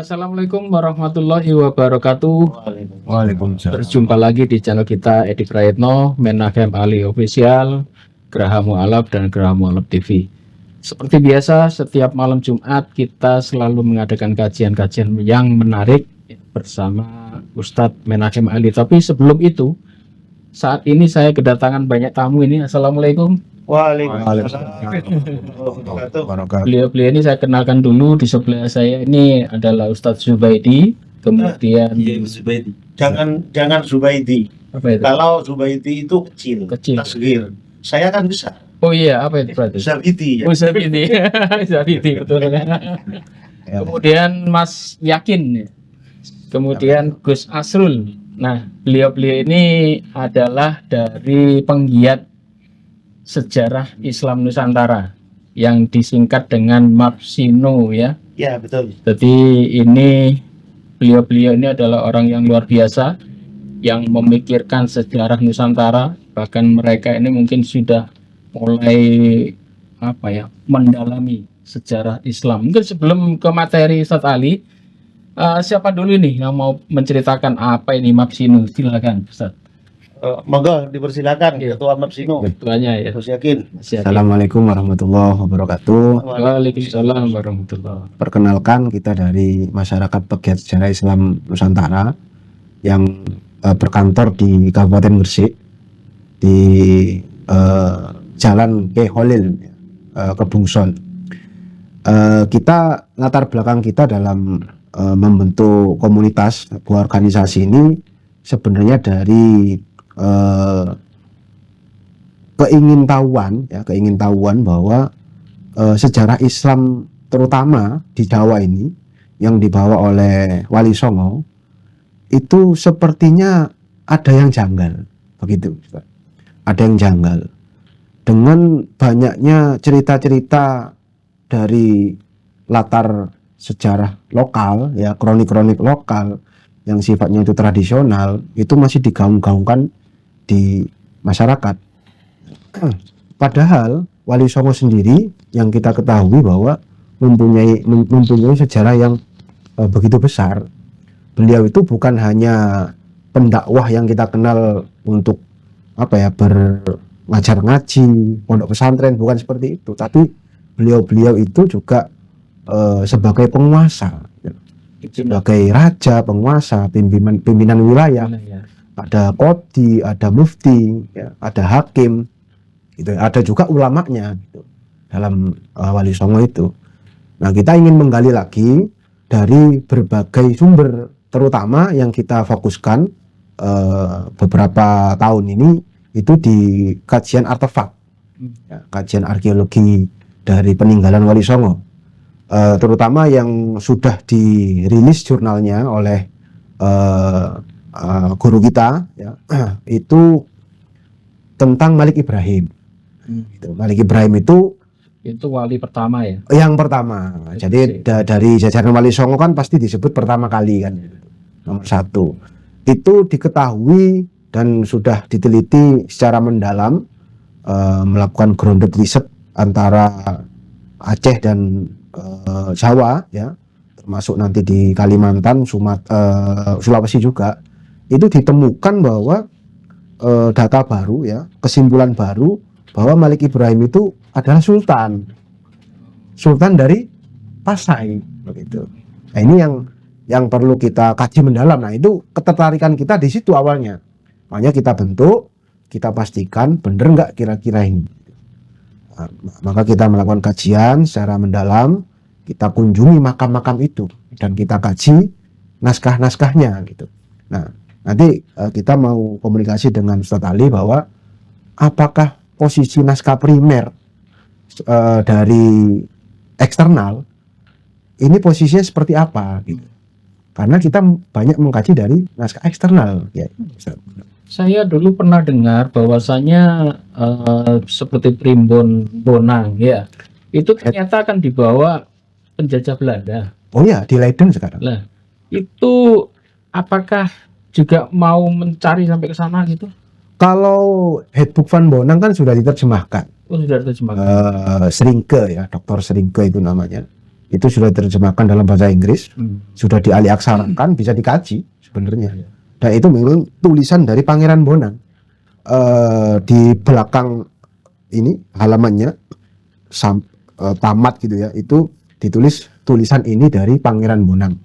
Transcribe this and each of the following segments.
Assalamualaikum warahmatullahi wabarakatuh. Waalaikumsalam. Berjumpa lagi di channel kita Edi Prayitno, Menachem Ali Official, Geraha Mu'alaf dan Geraha Mu'alaf TV. Seperti biasa, setiap malam Jumat kita selalu mengadakan kajian-kajian yang menarik bersama Ustadz Menachem Ali. Tapi sebelum itu, saat ini saya kedatangan banyak tamu ini. Assalamualaikum. Waalaikumsalam. Beliau-beliau ini saya kenalkan dulu. Di sebelah saya ini adalah Ustadz Zubaidi, kemudian Jangan Zubaidi. apa itu? Kalau Zubaidi itu kecil, Kecil. tasghir. Saya kan besar. Oh iya, apa itu berarti? Zabidi ya. Oh, Zabidi. Zabidi, betul. Kemudian Mas Yakin, kemudian Gus Asrul. Nah, beliau-beliau ini adalah dari penggiat sejarah Islam Nusantara yang disingkat dengan MAPSINO ya. Ya, betul. Jadi ini beliau-beliau ini adalah orang yang luar biasa yang memikirkan sejarah Nusantara. Bahkan mereka ini mungkin sudah mulai mendalami sejarah Islam. Mungkin sebelum ke materi Ustadz Ali, siapa dulu nih yang mau menceritakan apa ini MAPSINO? Silakan Ustadz. Monggo dipersilakan Iya. Ketua MAPSINO. Ketuanya ya. Gus Yakin. Mas Yakin. Assalamualaikum warahmatullahi wabarakatuh. Waalaikumsalam warahmatullahi. Perkenalkan, kita dari masyarakat pegiat sejarah Islam Nusantara yang berkantor di Kabupaten Gresik di Jalan K. Holil, Kebungson. Kita latar belakang kita dalam membentuk komunitas sebuah organisasi ini sebenarnya dari keingintahuan bahwa sejarah Islam terutama di Jawa ini yang dibawa oleh Wali Songo itu sepertinya ada yang janggal, begitu Ustaz. Ada yang janggal dengan banyaknya cerita-cerita dari latar sejarah lokal ya, kronik-kronik lokal yang sifatnya itu tradisional, itu masih digaung-gaungkan di masyarakat. Padahal Wali Songo sendiri yang kita ketahui bahwa mempunyai sejarah yang begitu besar. Beliau itu bukan hanya pendakwah yang kita kenal untuk berajar ngaji, pondok pesantren, bukan seperti itu, tapi beliau itu juga sebagai penguasa, sebagai raja, penguasa, pimpinan wilayah. Ada qadhi, ada mufti, ya, ada hakim, gitu. Ada juga ulamanya gitu, dalam Wali Songo itu. Nah, kita ingin menggali lagi dari berbagai sumber, terutama yang kita fokuskan beberapa tahun ini itu di kajian artefak, ya, kajian arkeologi dari peninggalan Wali Songo, terutama yang sudah dirilis jurnalnya oleh guru kita ya, itu tentang Malik Ibrahim. Malik Ibrahim itu wali pertama ya. yang pertama. Jadi dari jajaran Wali Songo kan pasti disebut pertama kali kan, nomor satu. Itu diketahui dan sudah diteliti secara mendalam, melakukan grounded research antara Aceh dan Jawa ya, termasuk nanti di Kalimantan, Sulawesi juga. Itu ditemukan bahwa data baru ya, kesimpulan baru bahwa Malik Ibrahim itu adalah sultan dari Pasai begitu. Nah, ini yang perlu kita kaji mendalam. Nah, itu ketertarikan kita di situ awalnya. Makanya kita bentuk, kita pastikan benar nggak kira-kira ini. Nah, maka kita melakukan kajian secara mendalam, kita kunjungi makam-makam itu dan kita kaji naskah-naskahnya gitu. Nah, nanti kita mau komunikasi dengan Ustadz Ali bahwa apakah posisi naskah primer dari eksternal ini posisinya seperti apa gitu. Karena kita banyak mengkaji dari naskah eksternal ya. Saya dulu pernah dengar bahwasanya seperti Primbon Bonang ya, itu ternyata akan dibawa penjajah Belanda. Oh ya, di Leiden sekarang. Lah, itu apakah juga mau mencari sampai ke sana gitu? Kalau Handbook Van Bonang kan sudah diterjemahkan. Oh, sudah terjemahkan. Serinke ya, Dr. Serinke itu namanya. itu sudah diterjemahkan dalam bahasa Inggris, sudah dialih-aksarakan, bisa dikaji sebenarnya. Dan itu memang tulisan dari Pangeran Bonang. Di belakang ini halamannya tamat gitu ya, itu ditulis tulisan ini dari Pangeran Bonang.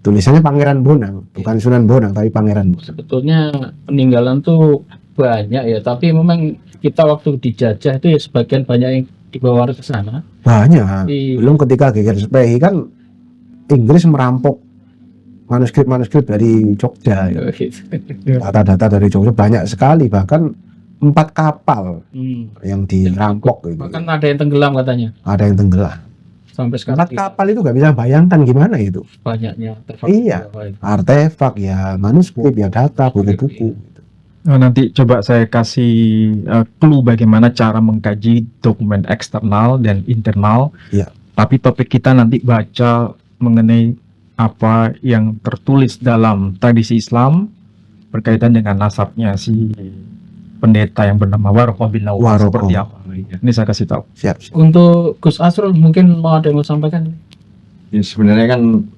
Tulisannya Pangeran Bonang, bukan Sunan Bonang tapi Pangeran Bonang. Sebetulnya peninggalan tuh banyak ya, tapi memang kita waktu dijajah itu ya sebagian banyak yang dibawa ke sana. Banyak. Iya. Belum ketika Geger Sepehi kan Inggris merampok manuskrip dari Jogja. Ya. Data-data dari Jogja banyak sekali, bahkan 4 kapal yang dirampok. Gitu. Bahkan ada yang tenggelam katanya. Ada yang tenggelam. Sampai 4 sekarang kapal itu nggak bisa bayangkan gimana itu. banyaknya artefak. Iya. Artefak ya, manuskrip ya, data, buku-buku. Nanti coba saya kasih clue bagaimana cara mengkaji dokumen eksternal dan internal. Iya. Tapi topik kita nanti baca mengenai apa yang tertulis dalam tradisi Islam berkaitan dengan nasabnya si pendeta yang bernama Warokoh bin Nawfal. Warokoh. Seperti apa? Ini saya kasih tahu. Siap. Untuk Gus Asrul mungkin mau ada yang mau sampaikan? Ya, sebenarnya kan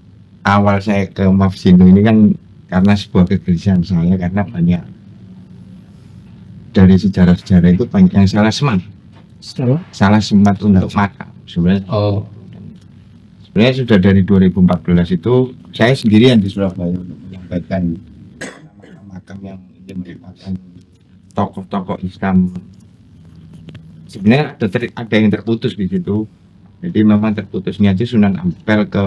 awal saya ke Mafsino ini kan karena sebuah kegelisahan saya, karena banyak dari sejarah-sejarah itu banyak yang salah semat untuk makam sebenarnya. Oh. Sebenarnya sudah dari 2014 itu saya sendirian di Surabaya untuk menyampaikan makam yang ini merupakan tokoh-tokoh Islam. Sebenarnya ada yang terputus di situ. Jadi memang terputusnya itu Sunan Ampel ke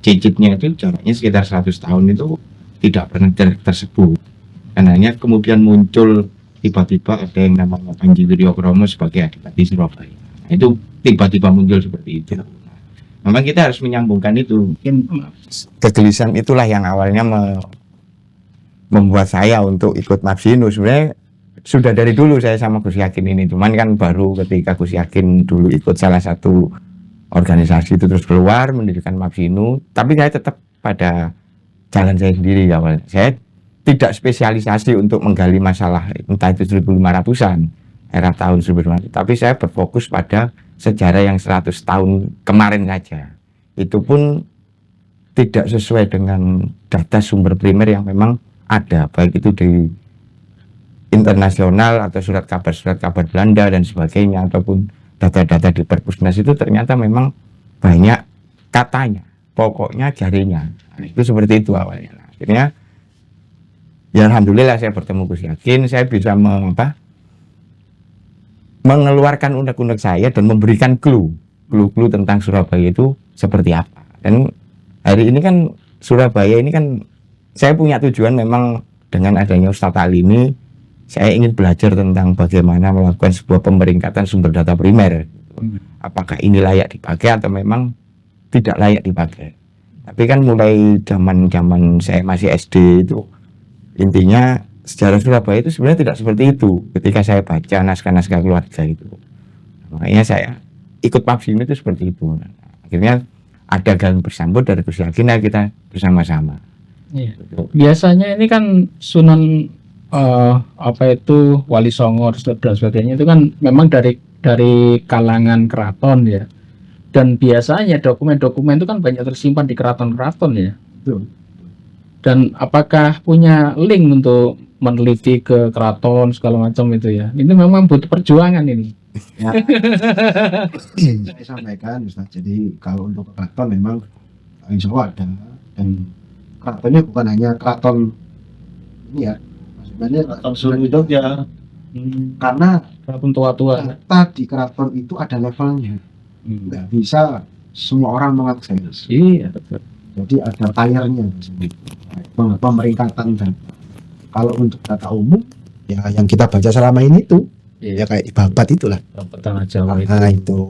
Cicitnya itu jaraknya sekitar 100 tahun itu tidak pernah tersebut. Dan hanya kemudian muncul tiba-tiba ada yang namanya Panji Wiryokromo sebagai Adipati Surabaya. Nah, itu tiba-tiba muncul seperti itu. Memang kita harus menyambungkan itu. Mungkin kegelisahan itulah yang awalnya membuat saya untuk ikut Mafsino. Sebenarnya sudah dari dulu saya sama Gus Yakin ini, cuman kan baru ketika Gus Yakin dulu ikut salah satu organisasi itu terus keluar mendirikan Mafsino. Tapi saya tetap pada jalan saya sendiri awalnya. Saya tidak spesialisasi untuk menggali masalah entah itu 1500-an, era tahun 1500, tapi saya berfokus pada sejarah yang 100 tahun kemarin saja. Itu pun tidak sesuai dengan data sumber primer yang memang ada, baik itu di internasional atau surat kabar Belanda dan sebagainya, ataupun data-data di Perpusnas itu ternyata memang banyak katanya, pokoknya jarinya. Nah, itu seperti itu awalnya. Nah, akhirnya ya alhamdulillah saya bertemu Gus Yakin, saya bisa mengeluarkan unek-unek saya dan memberikan clue tentang Surabaya itu seperti apa. Dan hari ini kan Surabaya ini kan saya punya tujuan memang dengan adanya Ustadz Ali ini, saya ingin belajar tentang bagaimana melakukan sebuah pemeringkatan sumber data primer. Apakah ini layak dipakai atau memang tidak layak dipakai. Tapi kan mulai zaman saya masih SD itu, intinya sejarah Surabaya itu sebenarnya tidak seperti itu ketika saya baca naskah-naskah keluarga itu. Makanya saya ikut Mafsino itu seperti itu. Nah, akhirnya ada gang bersambut dari Gus Yakin, kita bersama-sama. Iya. Biasanya ini kan Sunan Wali Songo dan sebagainya itu kan memang dari kalangan keraton ya. Dan biasanya dokumen-dokumen itu kan banyak tersimpan di keraton-keraton ya. Dan apakah punya link untuk meneliti ke keraton segala macam itu ya? Ini memang butuh perjuangan ini. Ya. Saya sampaikan Ustaz, jadi kalau untuk keraton memang insya Allah ada, dan keratonnya bukan hanya keraton ini ya, maksudnya Keraton Solo Jogja. karena Keraton tua-tua. data di keraton itu ada levelnya, nggak bisa semua orang mengakses. Iya, betul. Jadi ada tayarnya pemeringkatan data. Kalau untuk data umum ya yang kita baca selama ini tuh ya kayak di Babat itulah. Tanah Jawa itu. Nah itu.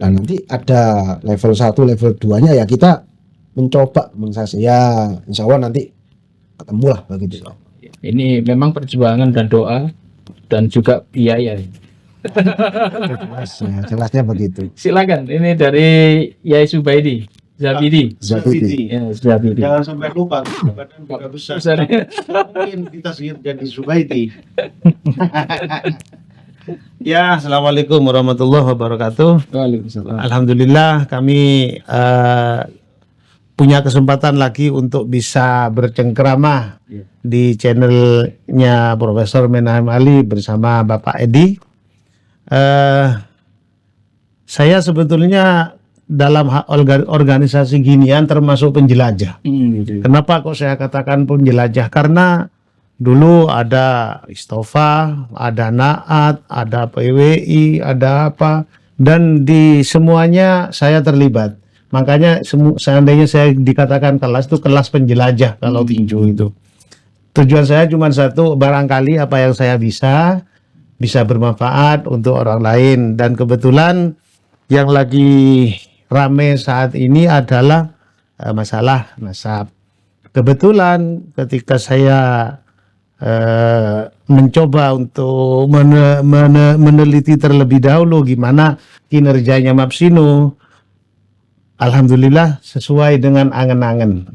Dan nanti ada level 1, level 2-nya ya kita mencoba mengakses. Ya insya Allah nanti ketemulah begitu. Ini memang perjuangan dan doa dan juga biaya. Jelasnya begitu. Silakan, ini dari Yai Zubaidi, Zabidi. Zabidi. Ya, Zabidi. Jangan sampai lupa, badan juga besar. Besar. Mungkin kita sihir jadi Zubaidi. Ya, assalamualaikum warahmatullahi wabarakatuh. Waalaikumsalam. Alhamdulillah kami punya kesempatan lagi untuk bisa bercengkerama Iya. di channelnya Profesor Menahem Ali bersama Bapak Edi. Saya sebetulnya dalam organisasi ginian termasuk penjelajah. Gitu. Kenapa kok saya katakan penjelajah? Karena dulu ada Istofa, ada Naat, ada PWI, ada apa, dan di semuanya saya terlibat. Makanya seandainya saya dikatakan kelas itu kelas penjelajah kalau tinju itu. Tujuan saya cuma satu, barangkali apa yang saya bisa bermanfaat untuk orang lain. Dan kebetulan yang lagi rame saat ini adalah masalah nasab. Kebetulan ketika saya mencoba untuk meneliti terlebih dahulu gimana kinerjanya Mapsino, alhamdulillah sesuai dengan angan-angan.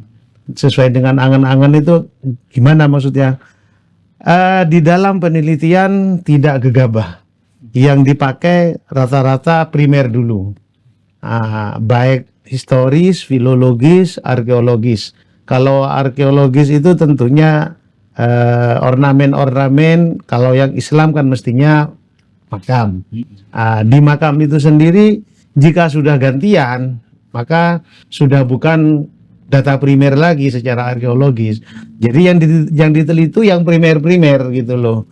Sesuai dengan angan-angan itu gimana maksudnya? Di dalam penelitian tidak gegabah. Yang dipakai rata-rata primer dulu. Baik historis, filologis, arkeologis. Kalau arkeologis itu tentunya ornamen-ornamen, kalau yang Islam kan mestinya makam. Di makam itu sendiri jika sudah gantian, maka sudah bukan data primer lagi secara arkeologis. Jadi yang diteliti yang primer-primer gitu loh.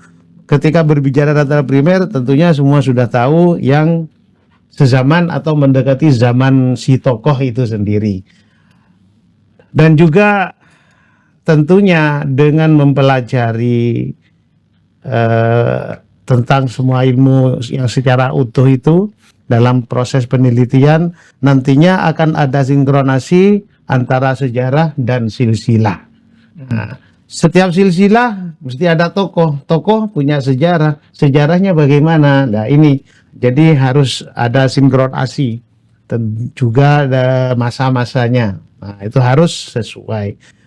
Ketika berbicara data primer, tentunya semua sudah tahu yang sezaman atau mendekati zaman si tokoh itu sendiri. Dan juga tentunya dengan mempelajari tentang semua ilmu yang secara utuh itu dalam proses penelitian, nantinya akan ada sinkronasi antara sejarah dan silsilah. Nah, setiap silsilah mesti ada tokoh punya sejarah, sejarahnya bagaimana. Nah ini jadi harus ada sinkronasi dan juga ada masa-masanya. Nah, itu harus sesuai.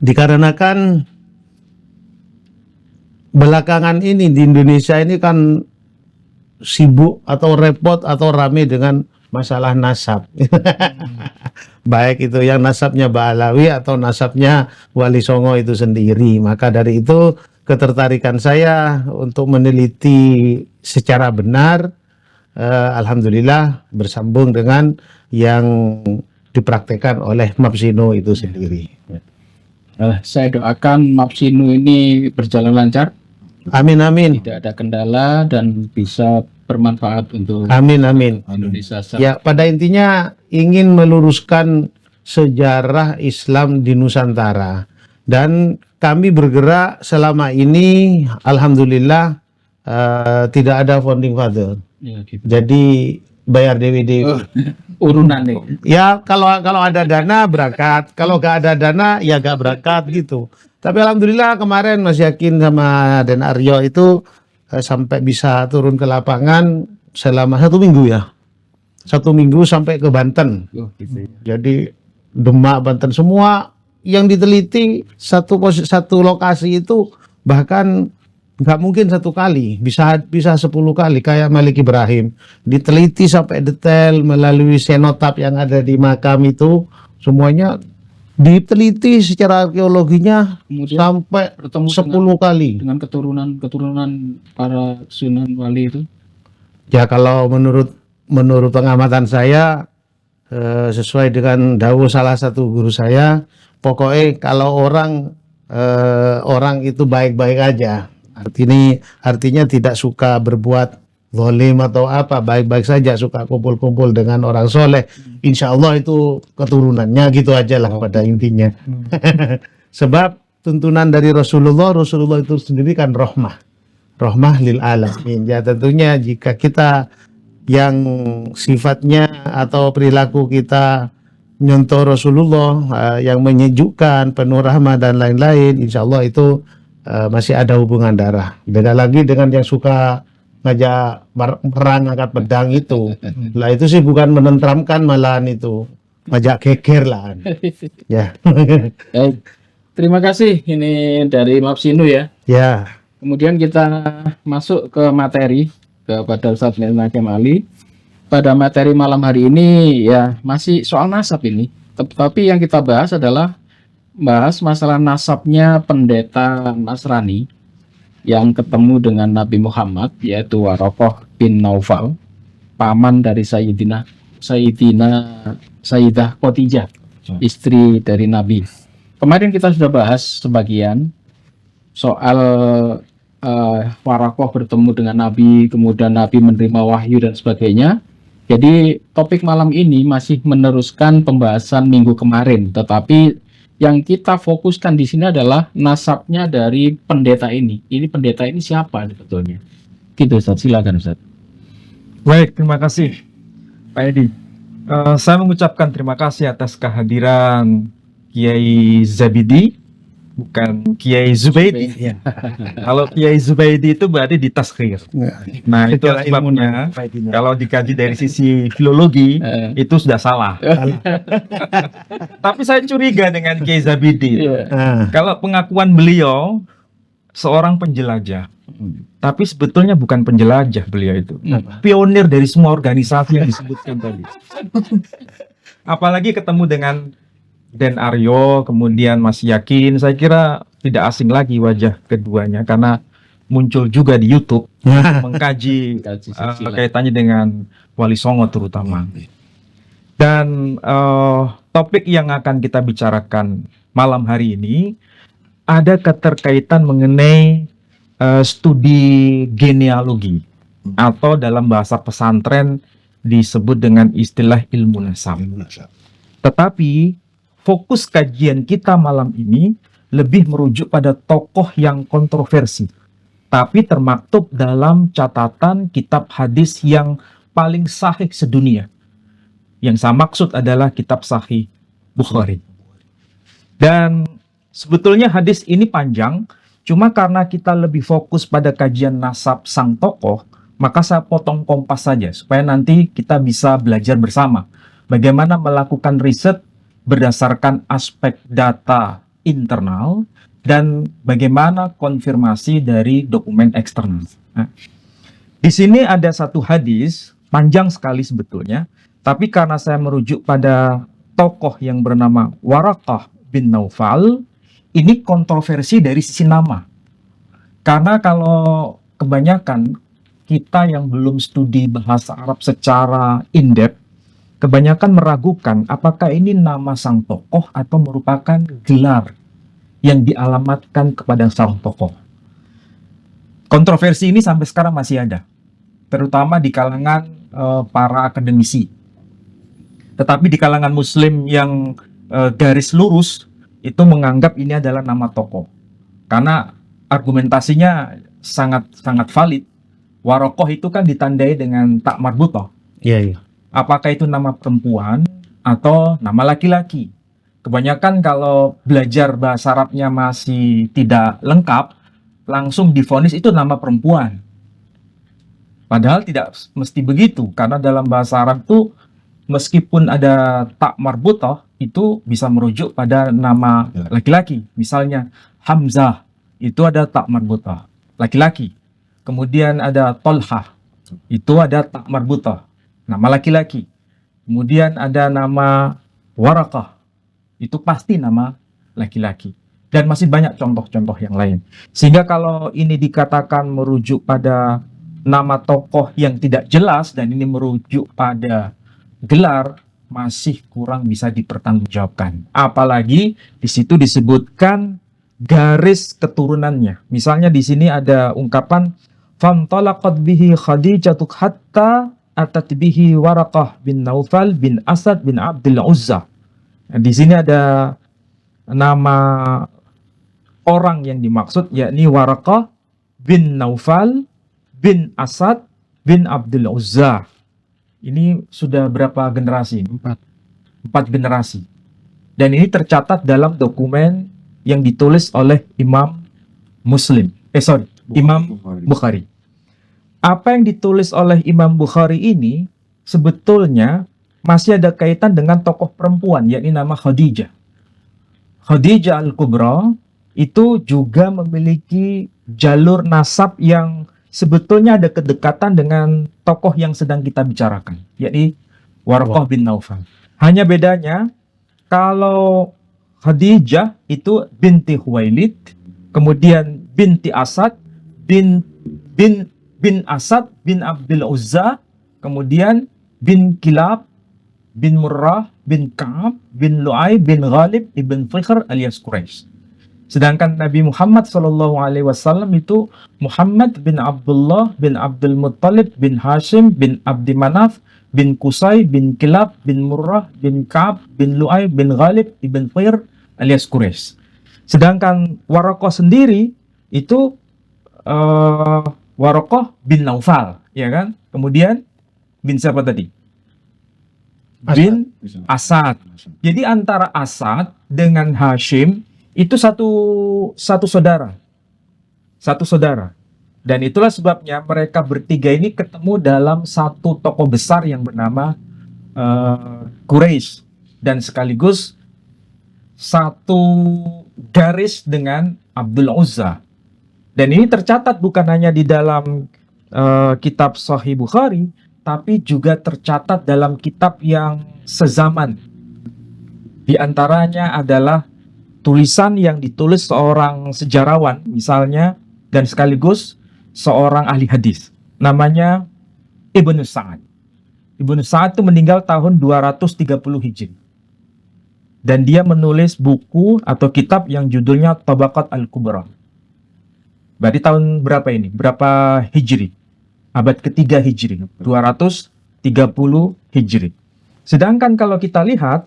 Dikarenakan belakangan ini di Indonesia ini kan sibuk atau repot atau rame dengan masalah nasab. Baik itu yang nasabnya Ba'alawi atau nasabnya Wali Songo itu sendiri. Maka dari itu ketertarikan saya untuk meneliti secara benar, alhamdulillah bersambung dengan yang dipraktekkan oleh Mapsino itu sendiri. Saya doakan Mapsino ini berjalan lancar, Amin amin. tidak ada kendala dan bisa bermanfaat untuk Amin amin. Indonesia. Ya, pada intinya ingin meluruskan sejarah Islam di Nusantara. Dan kami bergerak selama ini, alhamdulillah tidak ada founding father. Ya, gitu. Jadi bayar DWD. Urunan nih. Ya kalau ada dana berangkat, kalau gak ada dana ya gak berangkat gitu. Tapi alhamdulillah kemarin Mas Yakin sama Den Aryo itu sampai bisa turun ke lapangan selama 1 minggu ya. 1 minggu sampai ke Banten. Oh, gitu ya. Jadi Demak, Banten, semua yang diteliti satu lokasi itu bahkan nggak mungkin 1 kali, bisa 10 kali kayak Malik Ibrahim. Diteliti sampai detail melalui senotap yang ada di makam itu, semuanya diteliti secara arkeologinya Kemudian sampai bertemu 10 kali. dengan keturunan para Sunan Wali itu. Ya kalau menurut pengamatan saya sesuai dengan dawuh salah satu guru saya, pokoknya kalau orang itu baik-baik aja. Artinya tidak suka berbuat zalim atau apa, baik-baik saja, suka kumpul-kumpul dengan orang soleh. Insya Allah itu keturunannya gitu aja lah pada intinya. Sebab tuntunan dari Rasulullah itu sendiri kan rahmah lil alamin. Ya tentunya jika kita yang sifatnya atau perilaku kita nyontoh Rasulullah yang menyejukkan, penuh rahmah dan lain-lain, insya Allah itu masih ada hubungan darah. Beda lagi dengan yang suka ngajak perang angkat pedang itu. Lah itu sih bukan menenteramkan, malahan itu ngajak geger lah. Ya. Baik. Terima kasih ini dari Mapsino ya. Ya. Kemudian kita masuk ke materi kepada Ustadz Menachem Ali. Pada materi malam hari ini ya masih soal nasab ini. Tapi yang kita bahas adalah bahas masalah nasabnya pendeta Nasrani yang ketemu dengan Nabi Muhammad, yaitu Waraqah bin Naufal, paman dari Sayyidah Khadijah, istri dari Nabi. Kemarin kita sudah bahas sebagian soal Waraqah bertemu dengan Nabi, kemudian Nabi menerima wahyu dan sebagainya. Jadi topik malam ini masih meneruskan pembahasan minggu kemarin, tetapi yang kita fokuskan di sini adalah nasabnya dari pendeta ini. Ini pendeta ini siapa sebetulnya? Gitu Ustaz, silakan Ustaz. Baik, terima kasih Pak Edi. Saya mengucapkan terima kasih atas kehadiran Kiai Zabidi, bukan Kiai Zubaidi. Kalau Kiai Zubaidi itu berarti di taskhir. Nah, itu Secara sebabnya ilmu kalau dikaji dari sisi filologi itu sudah salah. Tapi saya curiga dengan Kiai Zabidi. Kalau pengakuan beliau seorang penjelajah, tapi sebetulnya bukan penjelajah beliau itu. Pionir dari semua organisasi yang disebutkan tadi. Apalagi ketemu dengan Den Aryo, kemudian Mas Yakin, saya kira tidak asing lagi wajah keduanya karena muncul juga di YouTube mengkaji kaitannya dengan Wali Songo terutama. Dan topik yang akan kita bicarakan malam hari ini ada keterkaitan mengenai studi genealogi atau dalam bahasa pesantren disebut dengan istilah ilmu nasab. Tetapi fokus kajian kita malam ini lebih merujuk pada tokoh yang kontroversi, tapi termaktub dalam catatan kitab hadis yang paling sahih sedunia. Yang saya maksud adalah kitab Sahih Bukhari. Dan sebetulnya hadis ini panjang, cuma karena kita lebih fokus pada kajian nasab sang tokoh, maka saya potong kompas saja supaya nanti kita bisa belajar bersama bagaimana melakukan riset berdasarkan aspek data internal dan bagaimana konfirmasi dari dokumen eksternal. Nah, di sini ada satu hadis panjang sekali sebetulnya, tapi karena saya merujuk pada tokoh yang bernama Waraqah bin Naufal, ini kontroversi dari sisi nama. Karena kalau kebanyakan kita yang belum studi bahasa Arab secara in-depth, kebanyakan meragukan apakah ini nama sang tokoh atau merupakan gelar yang dialamatkan kepada sang tokoh. Kontroversi ini sampai sekarang masih ada, terutama di kalangan para akademisi. Tetapi di kalangan muslim yang garis lurus itu menganggap ini adalah nama tokoh. Karena argumentasinya sangat valid. Waraqah itu kan ditandai dengan tak marbutah. Iya. Apakah itu nama perempuan atau nama laki-laki? Kebanyakan kalau belajar bahasa Arabnya masih tidak lengkap, langsung divonis itu nama perempuan. Padahal tidak mesti begitu, karena dalam bahasa Arab itu meskipun ada tak marbutah, itu bisa merujuk pada nama laki-laki. Misalnya Hamzah, itu ada tak marbutah, laki-laki. Kemudian ada Tolhah, itu ada tak marbutah, nama laki-laki. Kemudian ada nama Waraqah, itu pasti nama laki-laki. Dan masih banyak contoh-contoh yang lain. Sehingga kalau ini dikatakan merujuk pada nama tokoh yang tidak jelas dan ini merujuk pada gelar, masih kurang bisa dipertanggungjawabkan. Apalagi di situ disebutkan garis keturunannya. Misalnya di sini ada ungkapan famtalaqat bihi Khadijatu hatta atat bihi Waraqah bin Naufal bin Asad bin Abdul Uzza. Nah, di sini ada nama orang yang dimaksud, yakni Waraqah bin Naufal bin Asad bin Abdul Uzza. Ini sudah berapa generasi? Empat generasi. Dan ini tercatat dalam dokumen yang ditulis oleh Imam Imam Bukhari. Apa yang ditulis oleh Imam Bukhari ini sebetulnya masih ada kaitan dengan tokoh perempuan, yakni nama Khadijah. Khadijah Al-Kubra itu juga memiliki jalur nasab yang sebetulnya ada kedekatan dengan tokoh yang sedang kita bicarakan, yakni Waraqah bin Naufal. Hanya bedanya, kalau Khadijah itu binti Khuwailid, kemudian binti Asad, bin Asad bin Abdul Uzza, kemudian bin Kilab, bin Murrah, bin Ka'ab, bin Lu'ay, bin Ghalib, ibn Fikhr alias Quraisy. Sedangkan Nabi Muhammad SAW itu Muhammad bin Abdullah bin Abdul Muttalib bin Hashim bin Abdi Manaf bin Qusay bin Kilab bin Murrah bin Ka'ab bin Lu'ay bin Ghalib ibn Fikhr alias Quraisy. Sedangkan Waraqah sendiri itu Waraqah bin Naufal, ya kan? Kemudian bin siapa tadi? Bin Asad. Jadi antara Asad dengan Hashim itu satu saudara. Satu saudara. Dan itulah sebabnya mereka bertiga ini ketemu dalam satu tokoh besar yang bernama Quraisy, dan sekaligus satu garis dengan Abdul Uzza. Dan ini tercatat bukan hanya di dalam kitab Sahih Bukhari, tapi juga tercatat dalam kitab yang sezaman. Di antaranya adalah tulisan yang ditulis seorang sejarawan misalnya, dan sekaligus seorang ahli hadis, namanya Ibnu Sa'ad. Ibnu Sa'ad itu meninggal tahun 230 Hijri. Dan dia menulis buku atau kitab yang judulnya Tabaqat Al-Kubra. Berarti tahun berapa ini? Berapa Hijri? Abad ketiga Hijri, 230 Hijri. Sedangkan kalau kita lihat,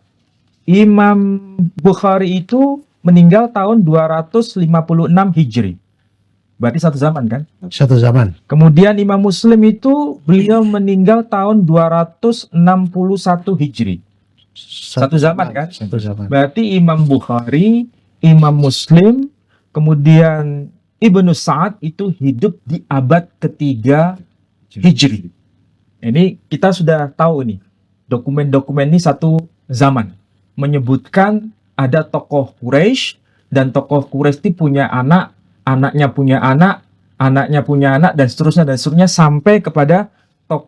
Imam Bukhari itu meninggal tahun 256 Hijri. Berarti satu zaman kan? Satu zaman. Kemudian Imam Muslim itu beliau meninggal tahun 261 Hijri. Satu zaman kan? Satu zaman. Berarti Imam Bukhari, Imam Muslim, kemudian Ibnu Sa'ad itu hidup di abad ketiga Hijri. Ini kita sudah tahu nih, dokumen-dokumen ini satu zaman. Menyebutkan ada tokoh Quraisy, dan tokoh Quraisy itu punya anak, anaknya punya anak, anaknya punya anak, dan seterusnya sampai kepada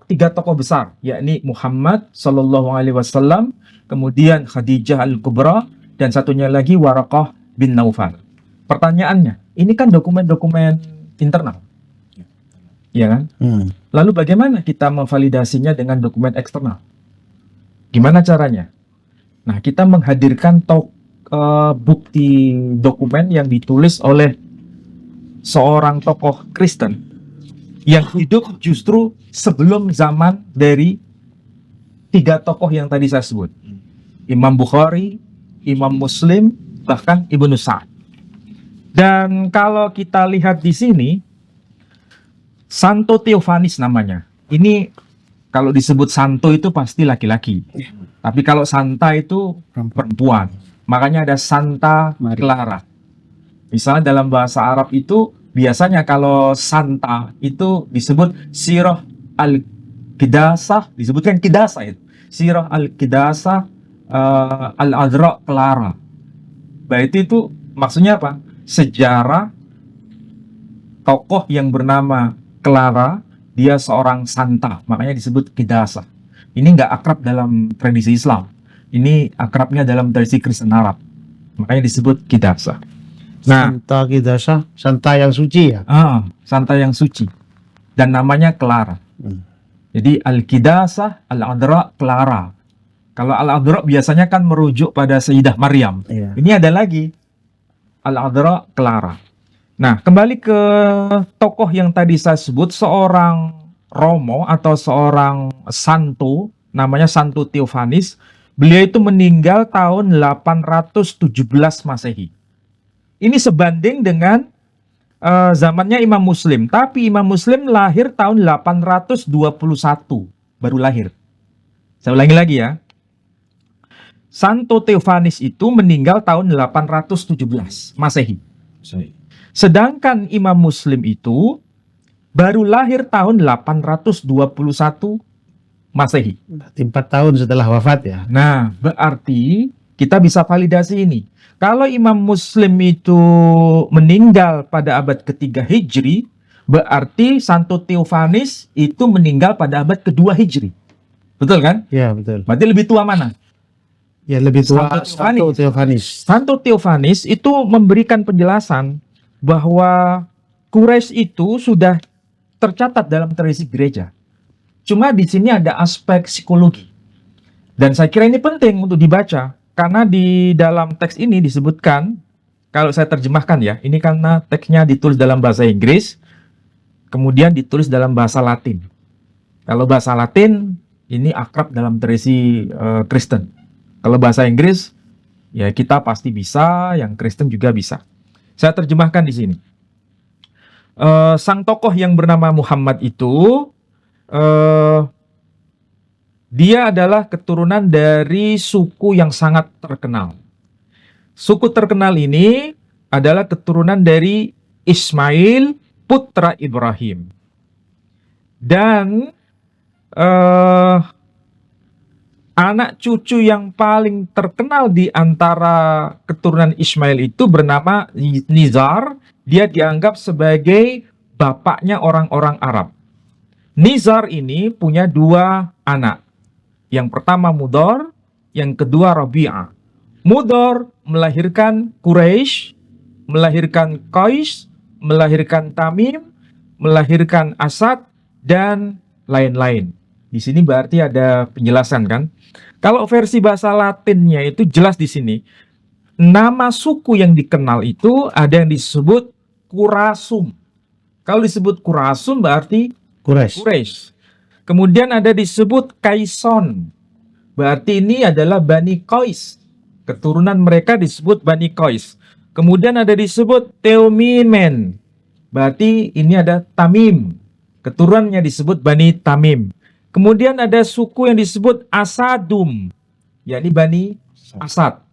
tiga tokoh besar, yakni Muhammad SAW, kemudian Khadijah Al-Kubra, dan satunya lagi Waraqah bin Naufal. Pertanyaannya, ini kan dokumen-dokumen internal, ya kan? Lalu bagaimana kita memvalidasinya dengan dokumen eksternal? Gimana caranya? Nah, kita menghadirkan bukti dokumen yang ditulis oleh seorang tokoh Kristen yang hidup justru sebelum zaman dari tiga tokoh yang tadi saya sebut. Imam Bukhari, Imam Muslim, bahkan Ibnu Sa'ad. Dan kalau kita lihat di sini, Santo Theophanes namanya. Ini kalau disebut Santo itu pasti laki-laki. Tapi kalau Santa itu perempuan. Makanya ada Santa Clara. Misalnya dalam bahasa Arab itu biasanya kalau Santa itu disebut Sirah Al-Qidasah, disebutkan Qidasah itu. Sirah Al-Qidasah Al-Adra Clara. Berarti itu maksudnya apa? Sejarah tokoh yang bernama Clara, dia seorang santa, makanya disebut Qidasah. Ini nggak akrab dalam tradisi Islam. Ini akrabnya dalam tradisi Kristen Arab. Makanya disebut Qidasah. Nah, Santa Qidasah, santa yang suci ya. Santa yang suci. Dan namanya Clara. Jadi Al-Qidasah, Al-Adra, Clara. Kalau Al-Adra biasanya kan merujuk pada Sayyidah Maryam. Iya. Ini ada lagi Al-Adra, Clara. Nah, kembali ke tokoh yang tadi saya sebut, seorang Romo atau seorang Santo, namanya Santo Theophanes. Beliau itu meninggal tahun 817 Masehi. Ini sebanding dengan zamannya Imam Muslim. Tapi Imam Muslim lahir tahun 821, baru lahir. Saya ulangi lagi ya. Santo Theophanes itu meninggal tahun 817 Masehi. Sedangkan Imam Muslim itu baru lahir tahun 821 Masehi. 4 tahun setelah wafat ya. Nah, berarti kita bisa validasi ini. Kalau Imam Muslim itu meninggal pada abad ketiga Hijri, berarti Santo Theophanes itu meninggal pada abad kedua Hijri. Betul kan? Ya, betul. Berarti lebih tua mana? Ya, lebih tua Santo Santo Theophanes. Santo Theophanes itu memberikan penjelasan bahwa Quraisy itu sudah tercatat dalam tradisi gereja. Cuma di sini ada aspek psikologi. Dan saya kira ini penting untuk dibaca. Karena di dalam teks ini disebutkan, kalau saya terjemahkan ya, ini karena teksnya ditulis dalam bahasa Inggris, kemudian ditulis dalam bahasa Latin. Kalau bahasa Latin, ini akrab dalam tradisi Kristen. Kalau bahasa Inggris, ya kita pasti bisa, yang Kristen juga bisa. Saya terjemahkan di sini. Sang tokoh yang bernama Muhammad itu, dia adalah keturunan dari suku yang sangat terkenal. Suku terkenal ini adalah keturunan dari Ismail putra Ibrahim. Dan anak cucu yang paling terkenal di antara keturunan Ismail itu bernama Nizar. Dia dianggap sebagai bapaknya orang-orang Arab. Nizar ini punya dua anak. Yang pertama Mudhar, yang kedua Rabi'ah. Mudhar melahirkan Quraisy, melahirkan Qais, melahirkan Tamim, melahirkan Asad, dan lain-lain. Di sini berarti ada penjelasan kan? Kalau versi bahasa Latinnya itu jelas di sini. Nama suku yang dikenal itu ada yang disebut Qurasum. Kalau disebut Qurasum berarti Quraisy. Kemudian ada disebut Kaison. Berarti ini adalah Bani Qais. Keturunan mereka disebut Bani Qais. Kemudian ada disebut Teumimen. Berarti ini ada Tamim. Keturunannya disebut Bani Tamim. Kemudian ada suku yang disebut Asadum, yakni Bani Asad.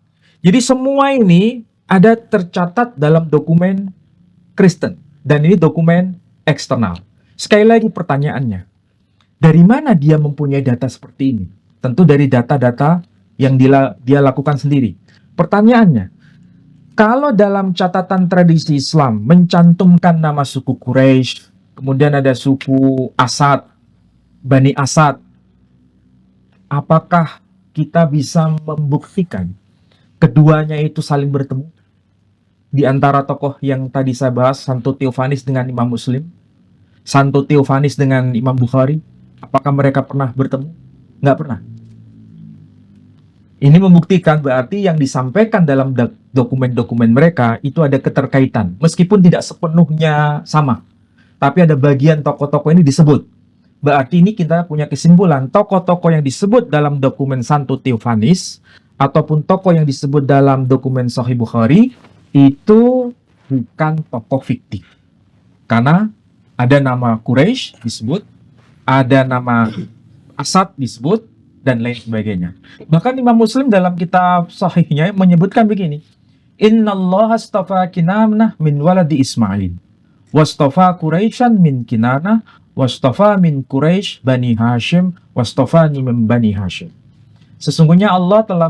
Jadi semua ini ada tercatat dalam dokumen Kristen. Dan ini dokumen eksternal. Sekali lagi pertanyaannya, dari mana dia mempunyai data seperti ini? Tentu dari data-data yang dia lakukan sendiri. Pertanyaannya, kalau dalam catatan tradisi Islam mencantumkan nama suku Quraisy, kemudian ada suku Asad, Bani Asad, apakah kita bisa membuktikan keduanya itu saling bertemu? Di antara tokoh yang tadi saya bahas, Santo Theophanes dengan Imam Muslim, Santo Theophanes dengan Imam Bukhari, apakah mereka pernah bertemu? Nggak pernah. Ini membuktikan berarti yang disampaikan dalam dokumen-dokumen mereka itu ada keterkaitan. Meskipun tidak sepenuhnya sama. Tapi ada bagian tokoh-tokoh ini disebut. Berarti ini kita punya kesimpulan. Tokoh-tokoh yang disebut dalam dokumen Santo Theophanes ataupun tokoh yang disebut dalam dokumen Sahih Bukhari itu bukan tokoh fiktif. Karena ada nama Quraisy disebut, ada nama Asad disebut, dan lain sebagainya. Bahkan Imam Muslim dalam kitab sahihnya menyebutkan begini, Innallaha astafa Kinanah min waladi Ismail, wastafa Quraisyan min Kinanah, wastafa min Quraisy Bani Hashim, wastafani min Bani Hashim. Sesungguhnya Allah telah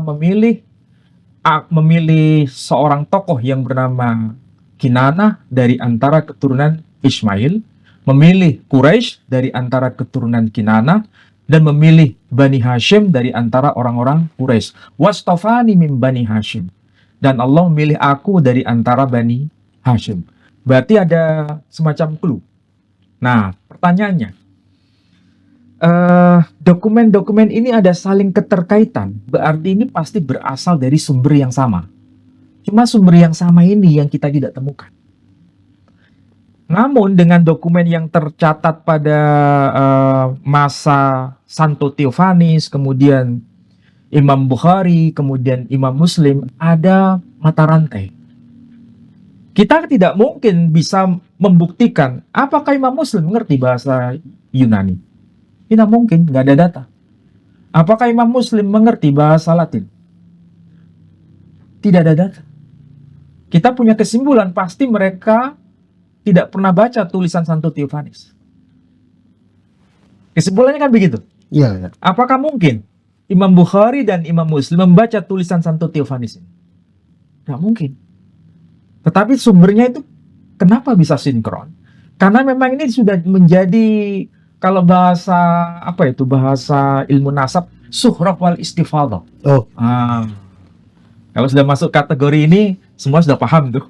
memilih seorang tokoh yang bernama Kinanah dari antara keturunan Ismail, memilih Quraisy dari antara keturunan Kinanah, dan memilih Bani Hashim dari antara orang-orang Quraisy. Wastafani min Bani Hashim. Dan Allah memilih aku dari antara Bani Hashim. Berarti ada semacam clue. Nah, pertanyaannya, dokumen-dokumen ini ada saling keterkaitan. Berarti ini pasti berasal dari sumber yang sama. Cuma sumber yang sama ini yang kita tidak temukan. Namun dengan dokumen yang tercatat pada masa Santo Theophanes, kemudian Imam Bukhari, kemudian Imam Muslim, ada mata rantai. Kita tidak mungkin bisa membuktikan apakah Imam Muslim mengerti bahasa Yunani. Tidak mungkin, nggak ada data. Apakah Imam Muslim mengerti bahasa Latin? Tidak ada data. Kita punya kesimpulan pasti mereka tidak pernah baca tulisan Santo Theophanes. Kesimpulannya kan begitu. Iya. Apakah mungkin Imam Bukhari dan Imam Muslim membaca tulisan Santo Theophanes ini? Nggak mungkin. Tetapi sumbernya itu kenapa bisa sinkron? Karena memang ini sudah menjadi, kalau bahasa apa itu, bahasa ilmu nasab, suhrah wal istifadah. Oh, Kalau sudah masuk kategori ini, semua sudah paham tuh.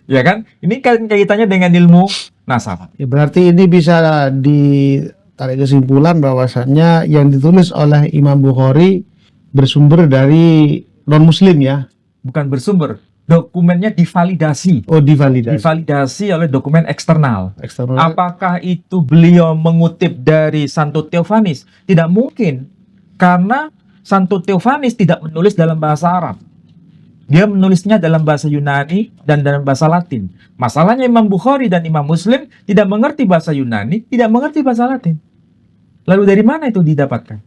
Ya kan? Ini kan kaitannya dengan ilmu nasab. ya berarti ini bisa ditarik kesimpulan bahwasannya yang ditulis oleh Imam Bukhari bersumber dari non-muslim ya. Bukan bersumber, dokumennya divalidasi. Oh, divalidasi. Divalidasi oleh dokumen eksternal. Eksternal. Apakah itu beliau mengutip dari Santo Theophanes? Tidak mungkin, karena Santo Theophanes tidak menulis dalam bahasa Arab. Dia menulisnya dalam bahasa Yunani dan dalam bahasa Latin. Masalahnya Imam Bukhari dan Imam Muslim tidak mengerti bahasa Yunani, tidak mengerti bahasa Latin. Lalu dari mana itu didapatkan?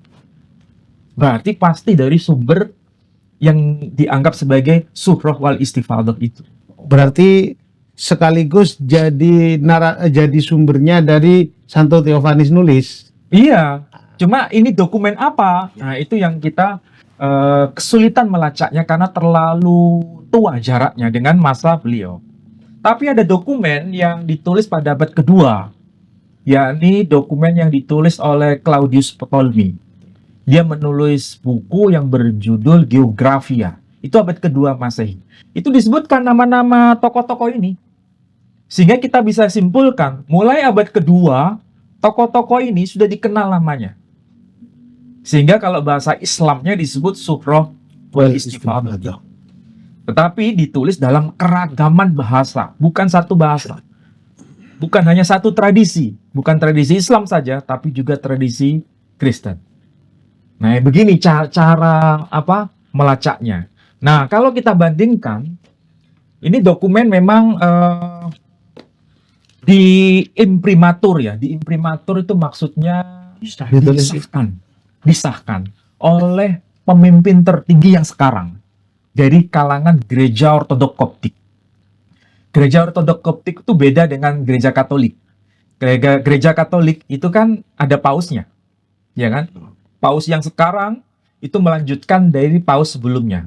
Berarti pasti dari sumber yang dianggap sebagai surah wal istifadah itu. Berarti sekaligus jadi sumbernya dari Santo Theophanes nulis. Iya, cuma ini dokumen apa? Nah, itu yang kita kesulitan melacaknya karena terlalu tua jaraknya dengan masa beliau. Tapi ada dokumen yang ditulis pada abad kedua, yakni dokumen yang ditulis oleh Claudius Ptolemy. Dia menulis buku yang berjudul Geographia. Itu abad kedua Masehi. Itu disebutkan nama-nama tokoh-tokoh ini. Sehingga kita bisa simpulkan, mulai abad kedua, tokoh-tokoh ini sudah dikenal namanya. Sehingga kalau bahasa Islamnya disebut surah wal istifadah. Tetapi ditulis dalam keragaman bahasa, bukan satu bahasa. Bukan hanya satu tradisi, bukan tradisi Islam saja, tapi juga tradisi Kristen. Nah, begini cara apa melacaknya. Nah, kalau kita bandingkan, ini dokumen memang di imprimatur ya. Di imprimatur itu maksudnya disahkan oleh pemimpin tertinggi yang sekarang dari kalangan gereja ortodok Koptik. Gereja ortodok Koptik itu beda dengan gereja Katolik. Gereja Katolik itu kan ada pausnya, ya kan? Paus yang sekarang itu melanjutkan dari paus sebelumnya.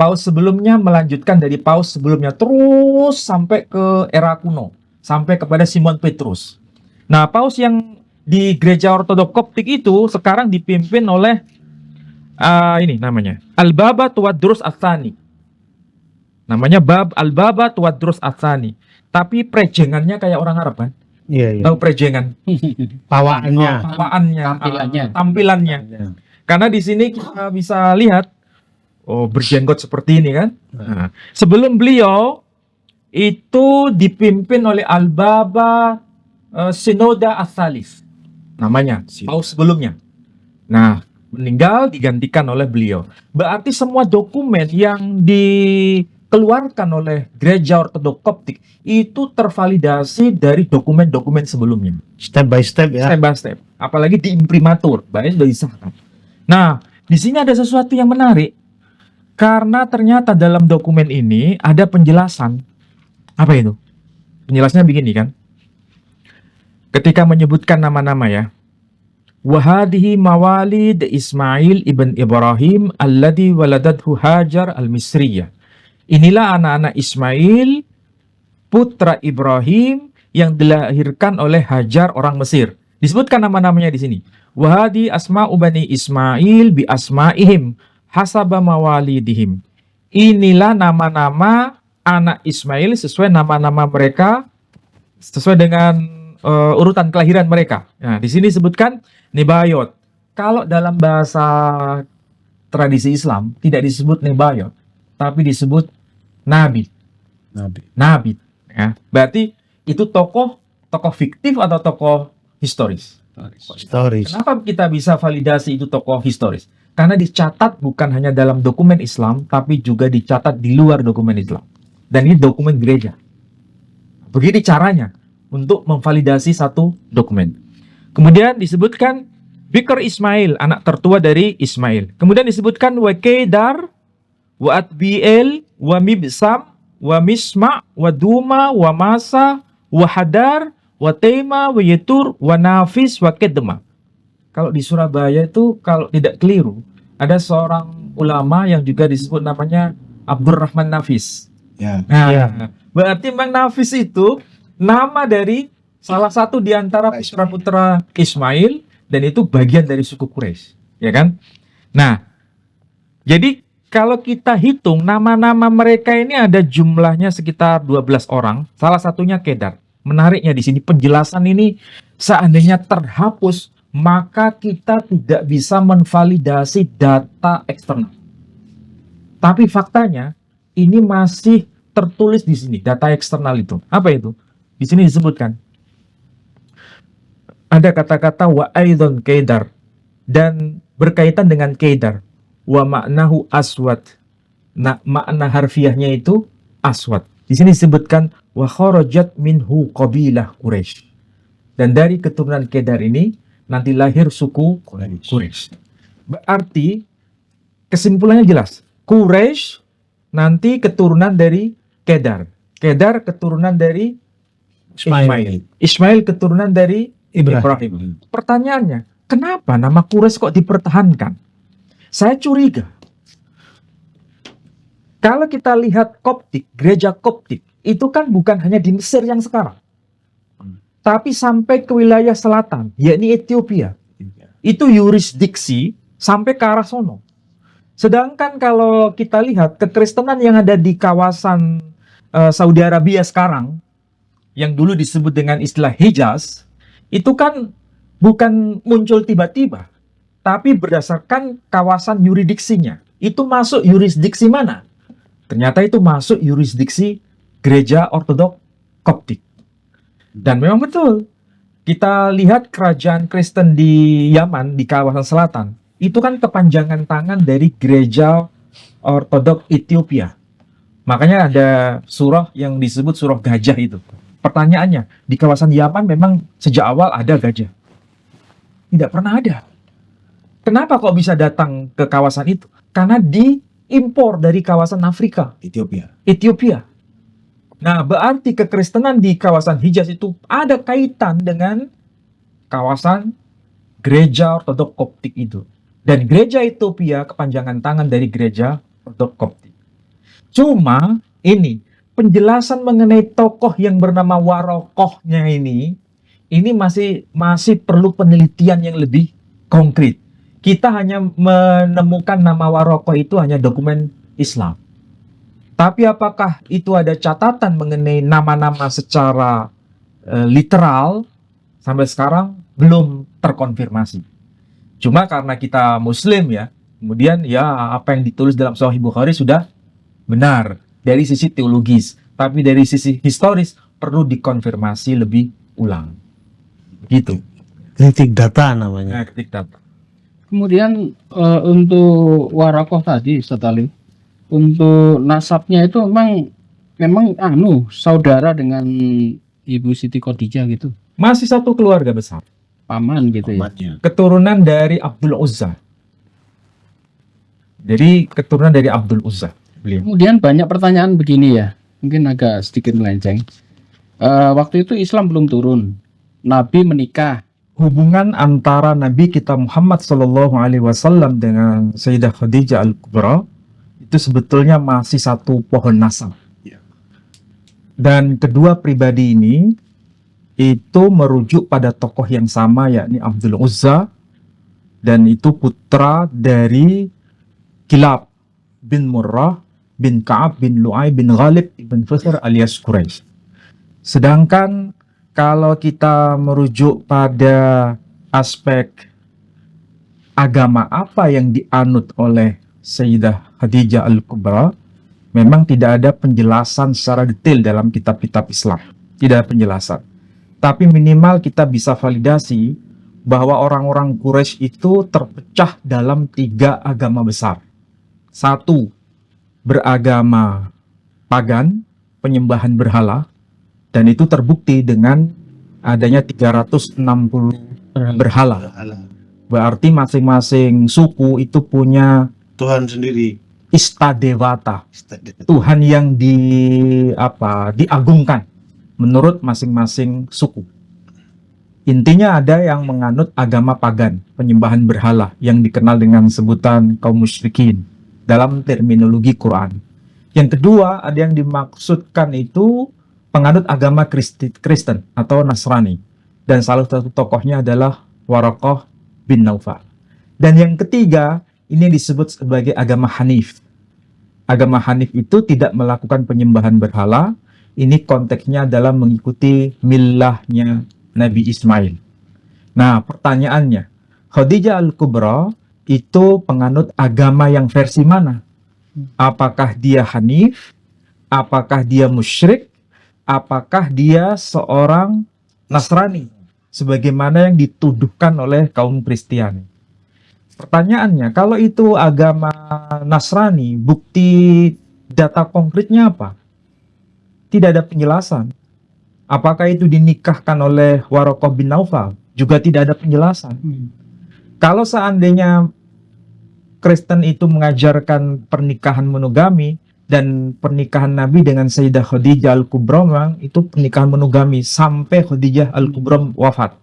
Paus sebelumnya melanjutkan dari paus sebelumnya terus sampai ke era kuno, sampai kepada Simon Petrus. Nah, paus yang di gereja ortodok Koptik itu sekarang dipimpin oleh ini namanya Al-Baba Tawadrus Ats-Tsani. Namanya Al-Baba Tawadrus Ats-Tsani. Tapi prejengannya kayak orang Arab kan? Iya, iya. Tahu prejengan? Pawaannya. Pawaannya, Tampilannya. tampilannya. Karena di sini kita bisa lihat, oh berjenggot seperti ini kan? Nah, sebelum beliau itu dipimpin oleh Al-Baba Sinoda Ats-Tsalits. Namanya, paus sebelumnya. Nah, meninggal digantikan oleh beliau. Berarti semua dokumen yang dikeluarkan oleh gereja ortodok Koptik itu tervalidasi dari dokumen-dokumen sebelumnya. Step by step ya. Step by step. Apalagi di imprimatur, bahkan sudah disahkan. Nah, di sini ada sesuatu yang menarik. Karena ternyata dalam dokumen ini ada penjelasan. Apa itu? Penjelasannya begini kan. Ketika menyebutkan nama-nama ya. Wahadihi mawalid Ismail ibn Ibrahim alladhi waladathu Hajar al-Misriyah. Inilah anak-anak Ismail, putra Ibrahim yang dilahirkan oleh Hajar orang Mesir. Disebutkan nama-namanya di sini. Wahadi asma'u bani Ismail bi asma'ihim hasaba mawalidihim. Inilah nama-nama anak Ismail sesuai nama-nama mereka, sesuai dengan urutan kelahiran mereka. Nah, di sini disebutkan Nebayot. Kalau dalam bahasa tradisi Islam tidak disebut Nebayot, tapi disebut Nabi. Nabi. Ya, berarti itu tokoh fiktif atau tokoh historis? Stories. Kenapa kita bisa validasi itu tokoh historis? Karena dicatat bukan hanya dalam dokumen Islam, tapi juga dicatat di luar dokumen Islam. Dan ini dokumen gereja. Begini caranya untuk memvalidasi satu dokumen. Kemudian disebutkan Bikr Ismail, anak tertua dari Ismail. Kemudian disebutkan wa Kedar, wa Atbiel, wa Mibsam, wa Misma, wa Duma, wa Masa, wa Hadar, wa Tema, wa Yetur, wa Nafis, wa Kedma. Kalau di Surabaya itu kalau tidak keliru, ada seorang ulama yang juga disebut namanya Abdurrahman Nafis. Ya. Nah, Iya. berarti Bang Nafis itu nama dari salah satu di antara putra-putra Ismail dan itu bagian dari suku Quraisy, ya kan? Nah, jadi kalau kita hitung nama-nama mereka ini ada jumlahnya sekitar 12 orang, salah satunya Kedar. Menariknya di sini penjelasan ini seandainya terhapus, maka kita tidak bisa menvalidasi data eksternal. Tapi faktanya ini masih tertulis di sini data eksternal itu. Apa itu? Di sini disebutkan ada kata-kata wa aidon Kedar dan berkaitan dengan Kedar. Wa maknahu aswad. Nah, makna harfiahnya itu aswad. Di sini disebutkan wa kharajat minhu qabilah Quraisy. Dan dari keturunan Kedar ini nanti lahir suku Quraisy. Berarti kesimpulannya jelas. Quraisy nanti keturunan dari Kedar. Kedar keturunan dari Ismail. Ismail keturunan dari Ibrahim. Pertanyaannya, kenapa nama Quraisy kok dipertahankan? Saya curiga. Kalau kita lihat Koptik, gereja Koptik, itu kan bukan hanya di Mesir yang sekarang. Tapi sampai ke wilayah selatan, yakni Ethiopia. Itu yurisdiksi sampai ke arah sono. Sedangkan kalau kita lihat kekristenan yang ada di kawasan Saudi Arabia sekarang, yang dulu disebut dengan istilah Hijaz, itu kan bukan muncul tiba-tiba, tapi berdasarkan kawasan yuridiksinya. Itu masuk yurisdiksi mana? Ternyata itu masuk yurisdiksi gereja Ortodok Koptik. Dan memang betul, kita lihat kerajaan Kristen di Yaman, di kawasan selatan, itu kan kepanjangan tangan dari gereja Ortodok Ethiopia. Makanya ada surah yang disebut surah gajah itu. Pertanyaannya, di kawasan Yaman memang sejak awal ada gajah? Tidak pernah ada. Kenapa kok bisa datang ke kawasan itu? Karena diimpor dari kawasan Afrika, Ethiopia. Nah, berarti kekristenan di kawasan Hijaz itu ada kaitan dengan kawasan gereja Ortodok Koptik itu. Dan gereja Ethiopia kepanjangan tangan dari gereja Ortodok Koptik. Cuma ini penjelasan mengenai tokoh yang bernama Warokohnya ini masih perlu penelitian yang lebih konkret. Kita hanya menemukan nama Warokoh itu hanya dokumen Islam. Tapi apakah itu ada catatan mengenai nama-nama secara literal? Sampai sekarang belum terkonfirmasi. Cuma karena kita Muslim ya, kemudian ya apa yang ditulis dalam Sahih Bukhari sudah benar dari sisi teologis, tapi dari sisi historis perlu dikonfirmasi lebih ulang. Gitu. Kritik data namanya. Nah, ketik data. Kemudian untuk Warakoh tadi, Ustaz Ali, untuk nasabnya itu memang saudara dengan Ibu Siti Khadijah gitu, Masih satu keluarga besar. paman gitu ya. Keturunan dari Abdul Uzza. Jadi keturunan dari Abdul Uzza. Beliau. Kemudian banyak pertanyaan begini ya, mungkin agak sedikit melenceng. Waktu itu Islam belum turun, Nabi menikah. Hubungan antara Nabi kita Muhammad SAW dengan Sayyidah Khadijah Al-Kubra itu sebetulnya masih satu pohon nasab. Dan kedua pribadi ini itu merujuk pada tokoh yang sama, yakni Abdul Uzza, dan itu putra dari Kilab bin Murrah bin Ka'ab bin Lu'ay bin Ghalib bin Fusr alias Quraisy. Sedangkan kalau kita merujuk pada aspek agama apa yang dianut oleh Sayyidah Khadijah Al-Kubra, memang tidak ada penjelasan secara detail dalam kitab-kitab Islam. Tidak ada penjelasan. Tapi minimal kita bisa validasi bahwa orang-orang Quraisy itu terpecah dalam 3 agama besar. 1, beragama pagan, penyembahan berhala, dan itu terbukti dengan adanya 360 berhala. Berarti masing-masing suku itu punya Tuhan sendiri. Istadewata, Tuhan yang diagungkan menurut masing-masing suku. Intinya ada yang menganut agama pagan, penyembahan berhala yang dikenal dengan sebutan kaum musyrikin dalam terminologi Quran. Yang kedua, ada yang dimaksudkan itu penganut agama Kristen atau Nasrani. Dan salah satu tokohnya adalah Waraqah bin Naufal. Dan yang ketiga, ini disebut sebagai agama Hanif. Agama Hanif itu tidak melakukan penyembahan berhala. Ini konteksnya adalah mengikuti millahnya Nabi Ismail. Nah, pertanyaannya, Khadijah Al-Kubra itu penganut agama yang versi mana? Apakah dia Hanif? Apakah dia musyrik? Apakah dia seorang Nasrani? Sebagaimana yang dituduhkan oleh kaum Kristiani. Pertanyaannya, kalau itu agama Nasrani, bukti data konkretnya apa? Tidak ada penjelasan. Apakah itu dinikahkan oleh Waraqah bin Naufal? Juga tidak ada penjelasan. Kalau seandainya Kristen itu mengajarkan pernikahan monogami dan pernikahan Nabi dengan Sayyidah Khadijah Al-Kubra itu pernikahan monogami sampai Khadijah Al-Kubra wafat.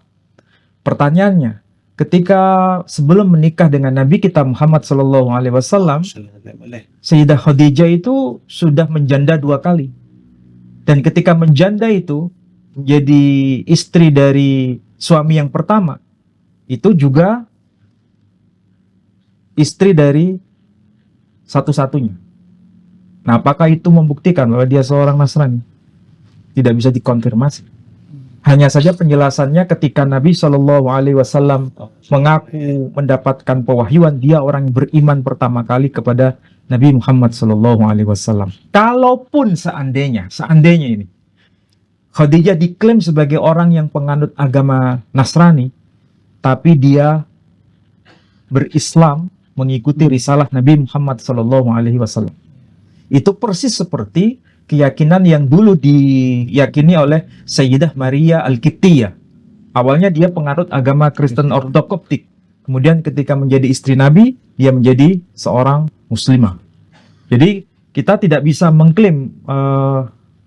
Pertanyaannya, ketika sebelum menikah dengan Nabi kita Muhammad SAW, Sayyidah Khadijah itu sudah menjanda 2 kali. Dan ketika menjanda itu menjadi istri dari suami yang pertama, itu juga istri dari satu-satunya. Nah, apakah itu membuktikan bahwa dia seorang Nasrani? Tidak bisa dikonfirmasi. Hanya saja penjelasannya ketika Nabi SAW mengaku mendapatkan pewahyuan, dia orang yang beriman pertama kali kepada Nabi Muhammad SAW. Kalaupun seandainya ini Khadijah diklaim sebagai orang yang penganut agama Nasrani, tapi dia berislam mengikuti risalah Nabi Muhammad SAW. Itu persis seperti keyakinan yang dulu diyakini oleh Sayyidah Maria Al-Qibtiyah. Awalnya dia penganut agama Kristen Ortodoks Koptik. Kemudian ketika menjadi istri Nabi, dia menjadi seorang muslimah. Jadi kita tidak bisa mengklaim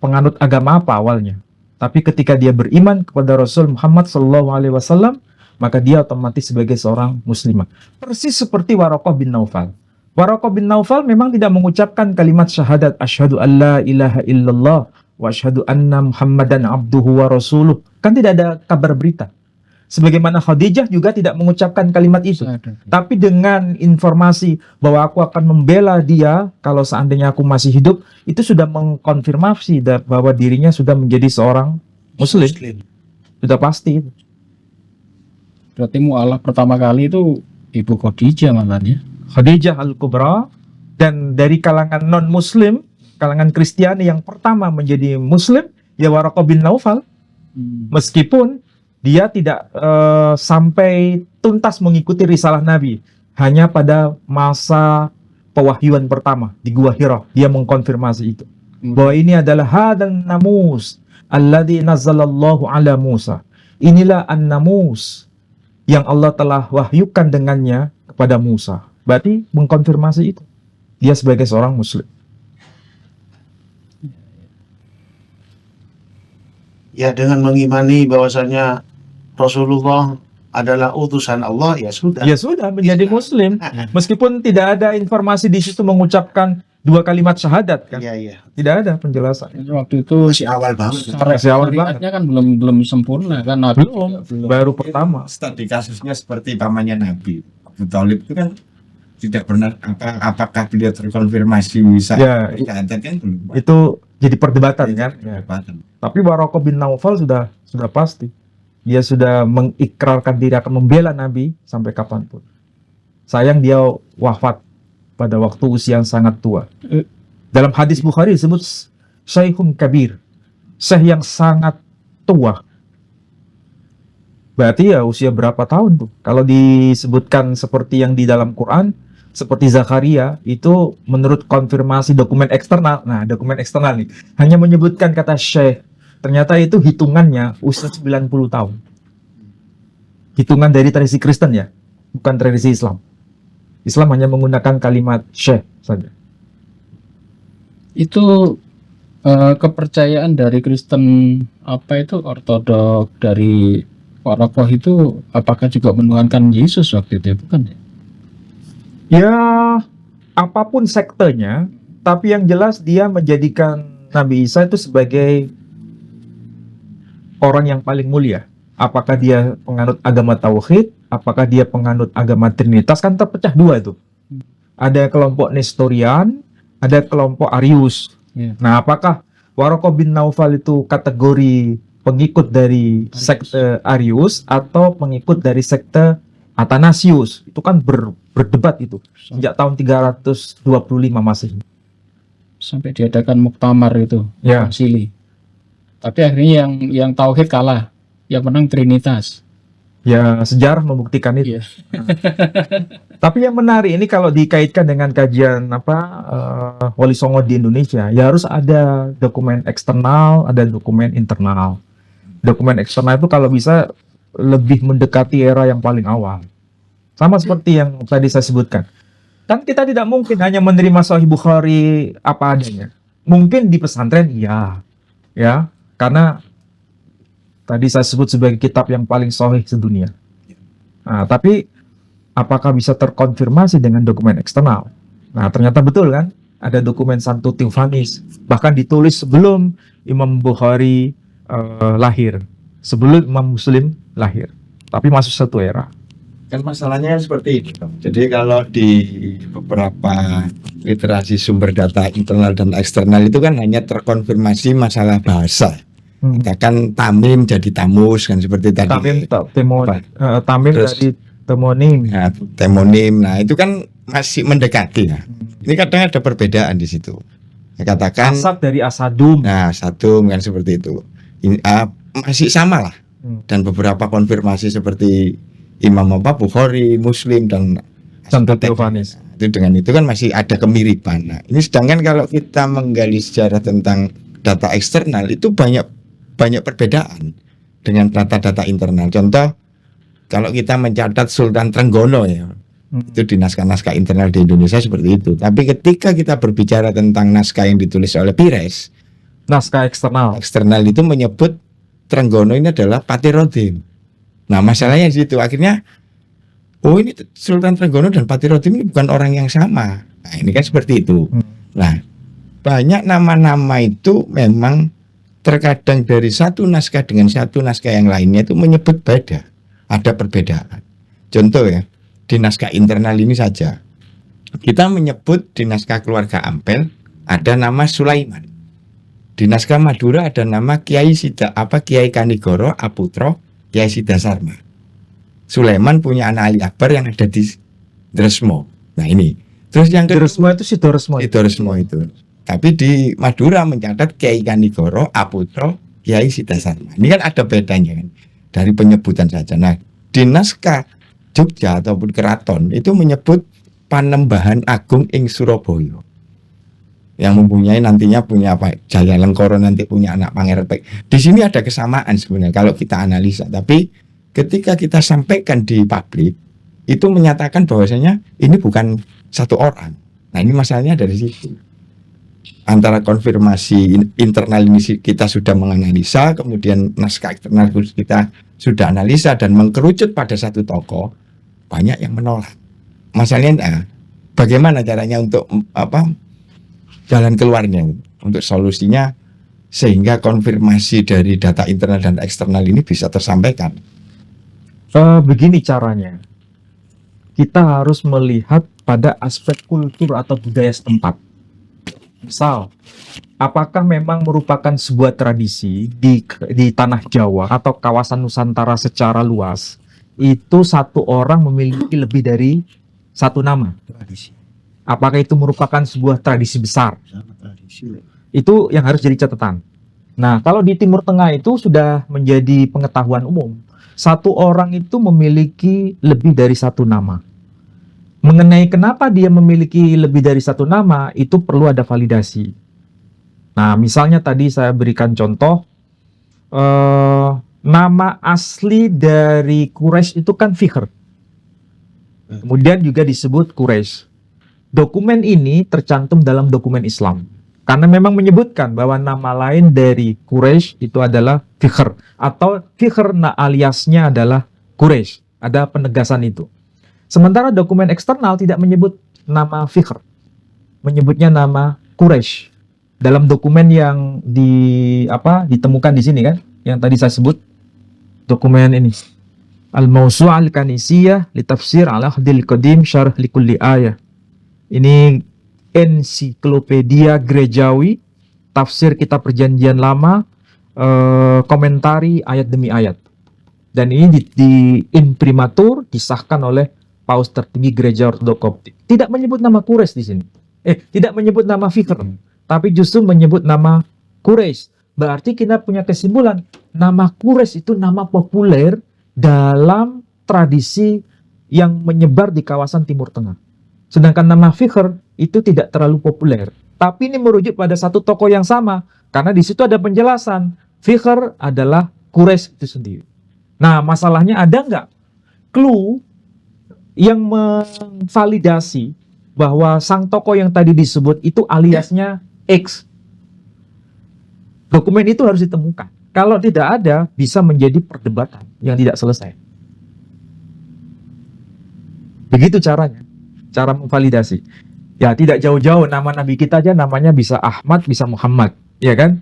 penganut agama apa awalnya. Tapi ketika dia beriman kepada Rasul Muhammad SAW, maka dia otomatis sebagai seorang muslimah. Persis seperti Waraqah bin Naufal. Waraqah bin Naufal memang tidak mengucapkan kalimat syahadat asyhadu an la ilaha illallah wa asyhadu anna Muhammadan abduhu wa rasuluh. Kan tidak ada kabar berita. Sebagaimana Khadijah juga tidak mengucapkan kalimat itu. Tapi dengan informasi bahwa aku akan membela dia kalau seandainya aku masih hidup, itu sudah mengkonfirmasi bahwa dirinya sudah menjadi seorang muslim. Sudah pasti. Berarti mu'alaf pertama kali itu Ibu Khadijah mantannya. Khadijah Al-Kubra, dan dari kalangan non-muslim, kalangan Kristiani yang pertama menjadi muslim, ya Waraqah bin Naufal. Meskipun dia tidak sampai tuntas mengikuti risalah Nabi, hanya pada masa pewahyuan pertama di Gua Hira, dia mengkonfirmasi itu. Bahwa ini adalah hadan namus alladzi nazzalallahu ala Musa. Inilah an-namus yang Allah telah wahyukan dengannya kepada Musa. Berarti mengkonfirmasi itu. Dia sebagai seorang muslim. Ya, dengan mengimani bahwasanya Rasulullah adalah utusan Allah, ya sudah. Ya sudah, menjadi muslim. Meskipun tidak ada informasi di situ mengucapkan 2 kalimat syahadat kan. Iya. Tidak ada penjelasan. Waktu itu Masih awal banget. Masih awal banget. syariatnya kan belum sempurna kan. Nabi Belum, juga baru pertama. Studi kasusnya seperti pamannya Nabi Abu Thalib itu kan tidak benar, apakah beliau terkonfirmasi bisa Ya, syahadat kan belum. itu jadi perdebatan kan. Ya. Perdebatan. Tapi Waraqah bin Naufal sudah pasti. Dia sudah mengikrarkan diri akan membela Nabi sampai kapanpun. Sayang dia wafat pada waktu usia yang sangat tua. Dalam hadis Bukhari disebut Syekhun Kabir, syekh yang sangat tua. Berarti ya usia berapa tahun tuh? Kalau disebutkan seperti yang di dalam Quran, seperti Zakaria, itu menurut konfirmasi dokumen eksternal. Nah, dokumen eksternal nih, hanya menyebutkan kata syekh. Ternyata itu hitungannya usia 90 tahun. Hitungan dari tradisi Kristen ya, bukan tradisi Islam. Islam hanya menggunakan kalimat syekh saja. itu kepercayaan dari Kristen apa itu Ortodok dari Warokoh itu apakah juga menuhankan Yesus waktu itu, bukan ya? Ya, apapun sektenya, tapi yang jelas dia menjadikan Nabi Isa itu sebagai orang yang paling mulia. Apakah dia penganut agama Tauhid, apakah dia penganut agama Trinitas, kan terpecah dua itu. Ada kelompok Nestorian, ada kelompok Arius. Ya. Nah, apakah Warokoh bin Naufal itu kategori pengikut dari sekte Arius atau pengikut dari sekte Athanasius? Itu kan berdebat itu sejak tahun 325 Masehi. Sampai diadakan muktamar itu, Ya. konsili. Tapi akhirnya yang tauhid kalah, yang menang Trinitas. Ya, sejarah membuktikan itu. Iya. Tapi yang menarik ini kalau dikaitkan dengan kajian Wali Songo di Indonesia, ya harus ada dokumen eksternal, ada dokumen internal. Dokumen eksternal itu kalau bisa lebih mendekati era yang paling awal. Sama seperti yang tadi saya sebutkan. Kan kita tidak mungkin hanya menerima Sahih Bukhari apa adanya. Mungkin di pesantren iya. Ya, karena tadi saya sebut sebagai kitab yang paling sahih sedunia. Nah, tapi apakah bisa terkonfirmasi dengan dokumen eksternal? Nah, ternyata betul kan? Ada dokumen Santo Theophanes, bahkan ditulis sebelum Imam Bukhari lahir, sebelum Imam Muslim lahir, tapi masuk satu era. Kan masalahnya seperti ini, Tom. Jadi kalau di beberapa literasi sumber data internal dan eksternal itu kan hanya terkonfirmasi masalah bahasa. Katakan tamim jadi tamus kan seperti tadi. Tamim Terus- dari temonim. Nah, temonim. Nah, itu kan masih mendekati ya. Ini kadang ada perbedaan di situ. Katakan Asad dari asadum. nah, satu kan seperti itu. Ini, masih sama lah. Dan beberapa konfirmasi seperti Imam Bukhari, Muslim dan Santo Theophanes. itu dengan itu kan masih ada kemiripan. Nah, ini sedangkan kalau kita menggali sejarah tentang data eksternal itu banyak perbedaan dengan data-data internal. Contoh, kalau kita mencatat Sultan Trenggono ya, itu di naskah-naskah internal di Indonesia seperti itu. Tapi ketika kita berbicara tentang naskah yang ditulis oleh Pires, Naskah eksternal. eksternal itu menyebut Trenggono ini adalah Patirodim. Nah, masalahnya di situ akhirnya, oh ini Sultan Trenggono dan Patirodim ini bukan orang yang sama. Nah, ini kan seperti itu. Nah, banyak nama-nama itu memang terkadang dari satu naskah dengan satu naskah yang lainnya itu menyebut beda, ada perbedaan. Contoh ya, di naskah internal ini saja kita menyebut di naskah keluarga Ampel ada nama Sulaiman, di naskah Madura ada nama Kiai Kiai Kanigoro Aputro Kiai Siddhasarma. Sulaiman punya anak Ali Akbar yang ada di Dresmo. Nah ini, terus yang kedua Sidoresmo itu. Tapi di Madura mencatat Kiai Kanigoro Aputro Kiai Siddhasarma. Ini kan ada bedanya kan dari penyebutan saja. Nah, di naskah Jogja ataupun Keraton itu menyebut Panembahan Agung ing Surabaya. Yang mempunyai nantinya punya apa? Jaya Lengkoro nanti punya anak Pangeran Pek. Di sini ada kesamaan sebenarnya kalau kita analisa. Tapi ketika kita sampaikan di publik itu menyatakan bahwasanya ini bukan satu orang. Nah, ini masalahnya dari situ. Antara konfirmasi internal ini kita sudah menganalisa, kemudian naskah eksternal kita sudah analisa dan mengkerucut pada satu tokoh, banyak yang menolak. Masalahnya, bagaimana caranya untuk jalan keluarnya, untuk solusinya sehingga konfirmasi dari data internal dan eksternal ini bisa tersampaikan. Begini caranya, kita harus melihat pada aspek kultur atau budaya setempat. Misal, apakah memang merupakan sebuah tradisi di tanah Jawa atau kawasan Nusantara secara luas, itu satu orang memiliki lebih dari satu nama? Apakah itu merupakan sebuah tradisi besar? Itu yang harus jadi catatan. Nah, kalau di Timur Tengah itu sudah menjadi pengetahuan umum. Satu orang itu memiliki lebih dari satu nama. Mengenai kenapa dia memiliki lebih dari satu nama, itu perlu ada validasi. Nah, misalnya tadi saya berikan contoh, nama asli dari Quraisy itu kan Fihr. Kemudian juga disebut Quraisy. Dokumen ini tercantum dalam dokumen Islam. Karena memang menyebutkan bahwa nama lain dari Quraisy itu adalah Fikhr, atau Fikhr aliasnya adalah Quraisy. Ada penegasan itu. Sementara dokumen eksternal tidak menyebut nama Fikhr, menyebutnya nama Quraisy. Dalam dokumen yang ditemukan di sini kan, yang tadi saya sebut, dokumen ini Al-Mawsu' Al-Kanisiyah li Tafsir Al-Ahdil Qadim Syarh Likulli Ayah. Ini ensiklopedia gerejawi, tafsir kitab perjanjian lama, komentari ayat demi ayat. Dan ini di imprimatur disahkan oleh Paus tertinggi Gereja Ortodoks Koptik. Tidak menyebut nama Quraisy di sini. Tidak menyebut nama Fikhr, tapi justru menyebut nama Quraisy. Berarti kita punya kesimpulan, nama Quraisy itu nama populer dalam tradisi yang menyebar di kawasan Timur Tengah. Sedangkan nama Fikhr itu tidak terlalu populer. Tapi ini merujuk pada satu tokoh yang sama, karena di situ ada penjelasan. Fikhr adalah Quraisy itu sendiri. Nah, masalahnya ada nggak clue yang memvalidasi bahwa sang tokoh yang tadi disebut itu aliasnya X? Dokumen itu harus ditemukan. Kalau tidak ada, bisa menjadi perdebatan yang tidak selesai. Begitu caranya, cara memvalidasi. Ya, tidak jauh-jauh, nama nabi kita aja namanya bisa Ahmad, bisa Muhammad, ya kan?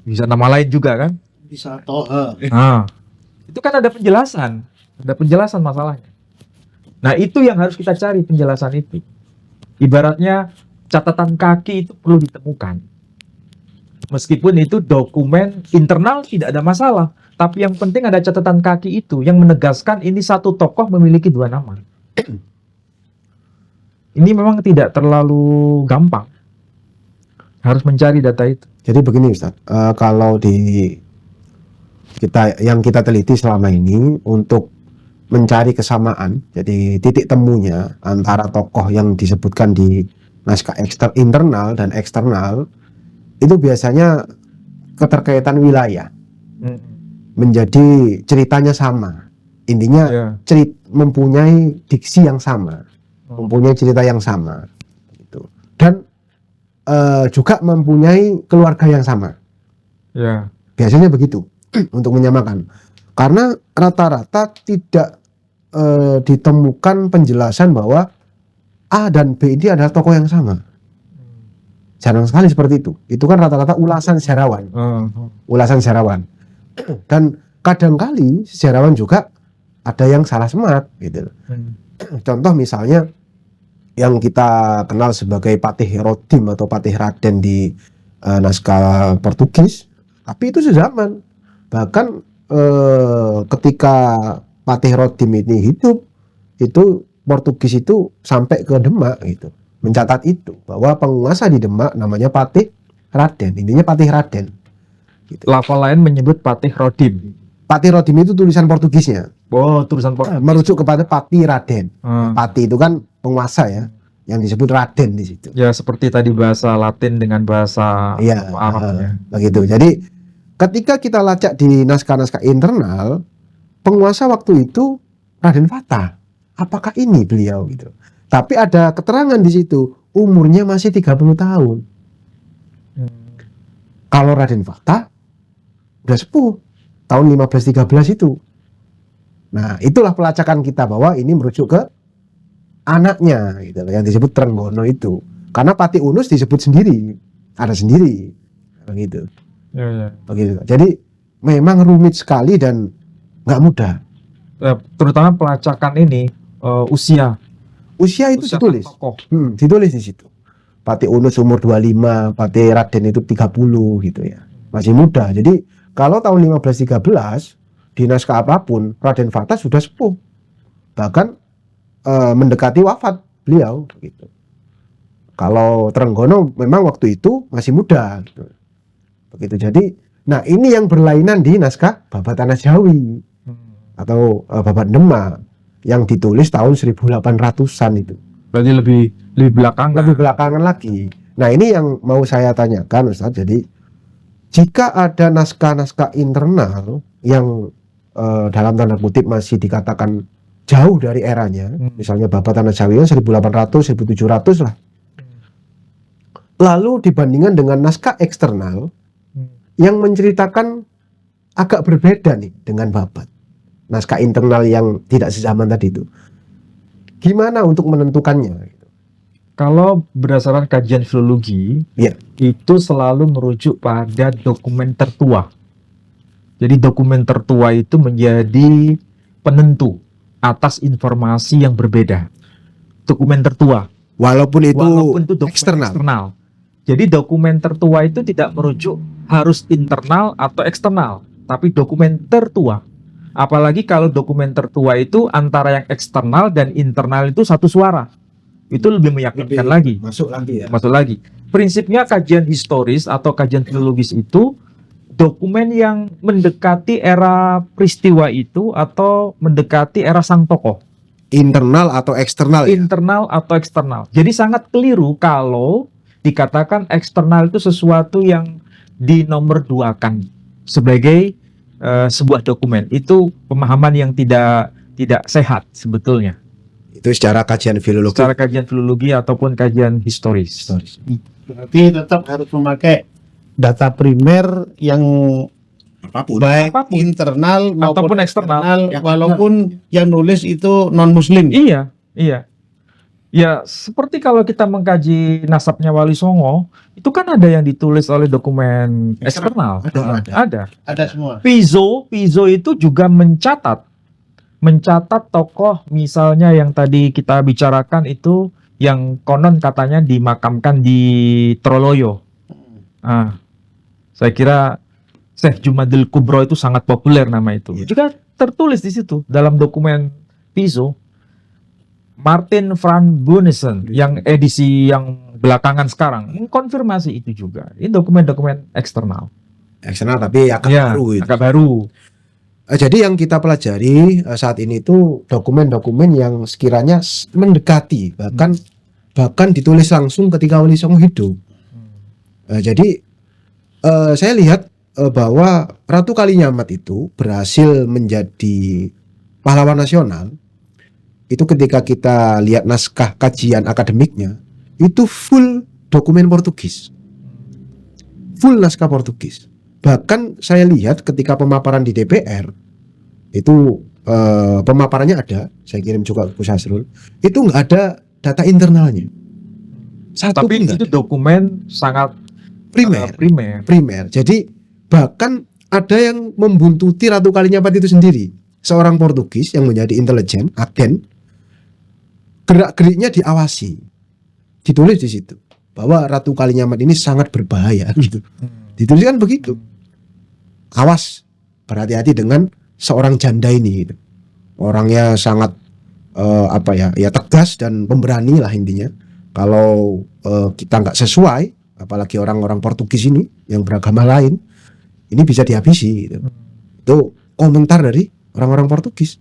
Bisa nama lain juga kan? Bisa Toha. Nah, itu kan ada penjelasan masalahnya. Nah, itu yang harus kita cari, penjelasan itu. Ibaratnya catatan kaki itu perlu ditemukan. Meskipun itu dokumen internal tidak ada masalah, tapi yang penting ada catatan kaki itu yang menegaskan ini satu tokoh memiliki dua nama. Ini memang tidak terlalu gampang. Harus mencari data itu. Jadi begini Ustaz, kalau yang kita teliti selama ini untuk mencari kesamaan, jadi titik temunya antara tokoh yang disebutkan di naskah internal dan eksternal, itu biasanya keterkaitan wilayah, menjadi ceritanya sama. Intinya mempunyai diksi yang sama, mempunyai cerita yang sama, gitu. Dan juga mempunyai keluarga yang sama. Biasanya begitu untuk menyamakan. Karena rata-rata tidak ditemukan penjelasan bahwa A dan B ini adalah tokoh yang sama. Jarang sekali seperti itu. Itu kan rata-rata ulasan sejarawan. Ulasan sejarawan. Dan kadangkali sejarawan juga ada yang salah semat gitu. Contoh misalnya yang kita kenal sebagai Patih Rodim atau Patih Raden di naskah Portugis, tapi itu sezaman. Bahkan ketika Patih Rodim ini hidup, itu Portugis itu sampai ke Demak gitu, mencatat itu bahwa penguasa di Demak namanya Patih Raden, intinya Patih Raden. Gitu. Lafal lain menyebut Patih Rodim. Patih Rodim itu tulisan Portugisnya. Oh, tulisan Portugis. Merujuk kepada Patih Raden. Patih itu kan penguasa ya, yang disebut Raden di situ. Ya, seperti tadi bahasa Latin dengan bahasa Arab ya. Begitu. Jadi ketika kita lacak di naskah-naskah internal, penguasa waktu itu Raden Fatah. Apakah ini beliau gitu? Tapi ada keterangan di situ, umurnya masih 30 tahun. Kalau Raden Fatah udah sepuh, tahun 1513 itu. Nah, itulah pelacakan kita bahwa ini merujuk ke anaknya gitu, yang disebut Trenggono itu. Karena Patih Unus disebut sendiri, ada sendiri. Begitu. Begitu. Jadi memang rumit sekali dan nggak mudah. Terutama pelacakan ini usia itu ditulis. Ditulis di situ. Patih Unus umur 25, Patih Raden itu 30 gitu ya. Masih muda. Jadi kalau tahun 1513 di naskah apapun Raden Fatah sudah sepuh. Bahkan mendekati wafat beliau gitu. Kalau Trenggono memang waktu itu masih muda gitu. Begitu. Jadi nah ini yang berlainan di naskah Babat Tanah Jawi atau Babat Demak yang ditulis tahun 1800-an itu. Berarti lebih belakangan. Lebih belakangan lagi. Nah, ini yang mau saya tanyakan Ustaz. Jadi jika ada naskah-naskah internal yang dalam tanda kutip masih dikatakan jauh dari eranya, misalnya Babat Tanah Jawi 1800, 1700 lah. Lalu dibandingkan dengan naskah eksternal yang menceritakan agak berbeda nih dengan babat. Naskah internal yang tidak sezaman tadi itu. Gimana untuk menentukannya? Kalau berdasarkan kajian filologi, Ya. itu selalu merujuk pada dokumen tertua. Jadi dokumen tertua itu menjadi penentu atas informasi yang berbeda. Dokumen tertua. Walaupun itu dokumen eksternal. eksternal. Jadi dokumen tertua itu tidak merujuk harus internal atau eksternal, tapi dokumen tertua. Apalagi kalau dokumen tertua itu antara yang eksternal dan internal itu satu suara. Itu lebih meyakinkan lagi. Masuk lagi ya. Masuk lagi. Prinsipnya kajian historis atau kajian filologis itu dokumen yang mendekati era peristiwa itu atau mendekati era sang tokoh. Internal atau eksternal ya? Internal atau eksternal. Jadi sangat keliru kalau dikatakan eksternal itu sesuatu yang dinomorduakan sebagai sebuah dokumen. Itu pemahaman yang tidak sehat sebetulnya. Itu secara kajian filologi. Secara kajian filologi ataupun kajian historis. Berarti tetap harus memakai data primer yang baik Apapun. internal Ataupun eksternal. walaupun yang nulis itu non muslim. Iya. Ya, seperti kalau kita mengkaji nasabnya Wali Songo, itu kan ada yang ditulis oleh dokumen eksternal. Ada. Ada semua. Piso itu juga mencatat tokoh misalnya yang tadi kita bicarakan itu yang konon katanya dimakamkan di Troloyo. Saya kira Syekh Jumadil Kubro itu sangat populer nama itu. Juga tertulis di situ dalam dokumen Piso. Martin van Bunnesen yang edisi yang belakangan sekarang mengkonfirmasi itu juga. Ini dokumen-dokumen eksternal. Eksternal tapi agak baru itu. Agak baru. Jadi yang kita pelajari saat ini itu dokumen-dokumen yang sekiranya mendekati bahkan ditulis langsung ketika Wali Songo hidup. Jadi saya lihat bahwa Ratu Kalinyamat itu berhasil menjadi pahlawan nasional. Itu ketika kita lihat naskah kajian akademiknya itu full dokumen Portugis, full naskah Portugis. Bahkan saya lihat ketika pemaparan di DPR itu pemaparannya ada, saya kirim juga ke Gus Hasrul, itu nggak ada data internalnya. Tapi itu dokumen sangat primer. Jadi bahkan ada yang membuntuti Ratu Kalinyamat itu sendiri, seorang Portugis yang menjadi intelijen, agen, gerak-geriknya diawasi, ditulis di situ bahwa Ratu Kalinyamat ini sangat berbahaya gitu. Dituliskan begitu. Awas, berhati-hati dengan seorang janda ini gitu. Orangnya sangat tegas dan pemberani lah intinya. Kalau kita nggak sesuai, apalagi orang-orang Portugis ini yang beragama lain, ini bisa dihabisi gitu. Itu komentar dari orang-orang Portugis.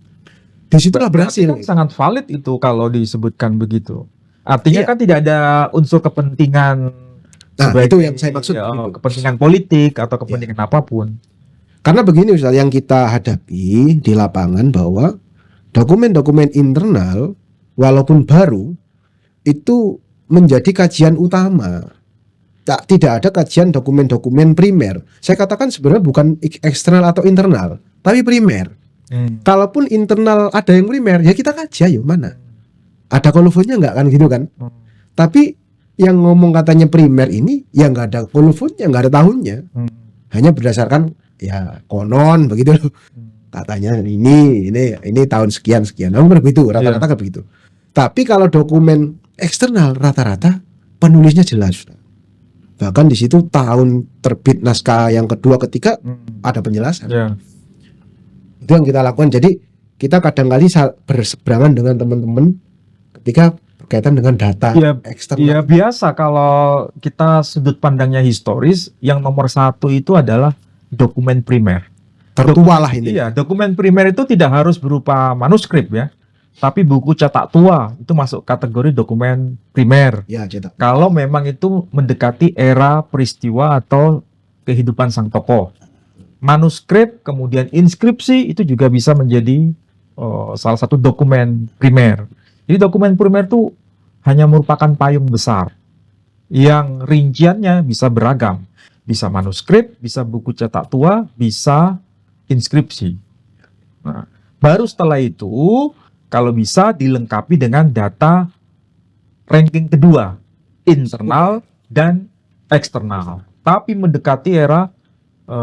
Disitulah berhasil. Kan sangat valid itu kalau disebutkan begitu. Artinya kan tidak ada unsur kepentingan. Itu yang saya maksud. Kepentingan politik atau kepentingan apapun. Karena begini Ustaz, yang kita hadapi di lapangan bahwa dokumen-dokumen internal walaupun baru itu menjadi kajian utama. Tidak ada kajian dokumen-dokumen primer. Saya katakan sebenarnya bukan eksternal atau internal, tapi primer. Kalaupun internal ada yang primer, ya kita kaji ayo mana. Ada kolofonnya nggak kan gitu kan? Tapi yang ngomong katanya primer ini, ya nggak ada kolofonnya, nggak ada tahunnya. Hanya berdasarkan ya konon begitu loh. Katanya ini tahun sekian. Nomor begitu, rata-rata begitu. Tapi kalau dokumen eksternal rata-rata penulisnya jelas. Bahkan di situ tahun terbit naskah yang kedua, ketiga ada penjelasan. Itu yang kita lakukan. Jadi kita kadang-kali berseberangan dengan teman-teman ketika berkaitan dengan data eksternal. Ya biasa kalau kita sudut pandangnya historis, yang nomor satu itu adalah dokumen primer. Tertua lah ini. Iya, dokumen primer itu tidak harus berupa manuskrip ya. Tapi buku cetak tua itu masuk kategori dokumen primer. Ya, cetak. Kalau memang itu mendekati era peristiwa atau kehidupan sang tokoh. Manuskrip, kemudian inskripsi itu juga bisa menjadi salah satu dokumen primer. Jadi dokumen primer itu hanya merupakan payung besar yang rinciannya bisa beragam. Bisa manuskrip, bisa buku cetak tua, bisa inskripsi. Nah, baru setelah itu kalau bisa dilengkapi dengan data ranking kedua, internal dan eksternal. Tapi mendekati era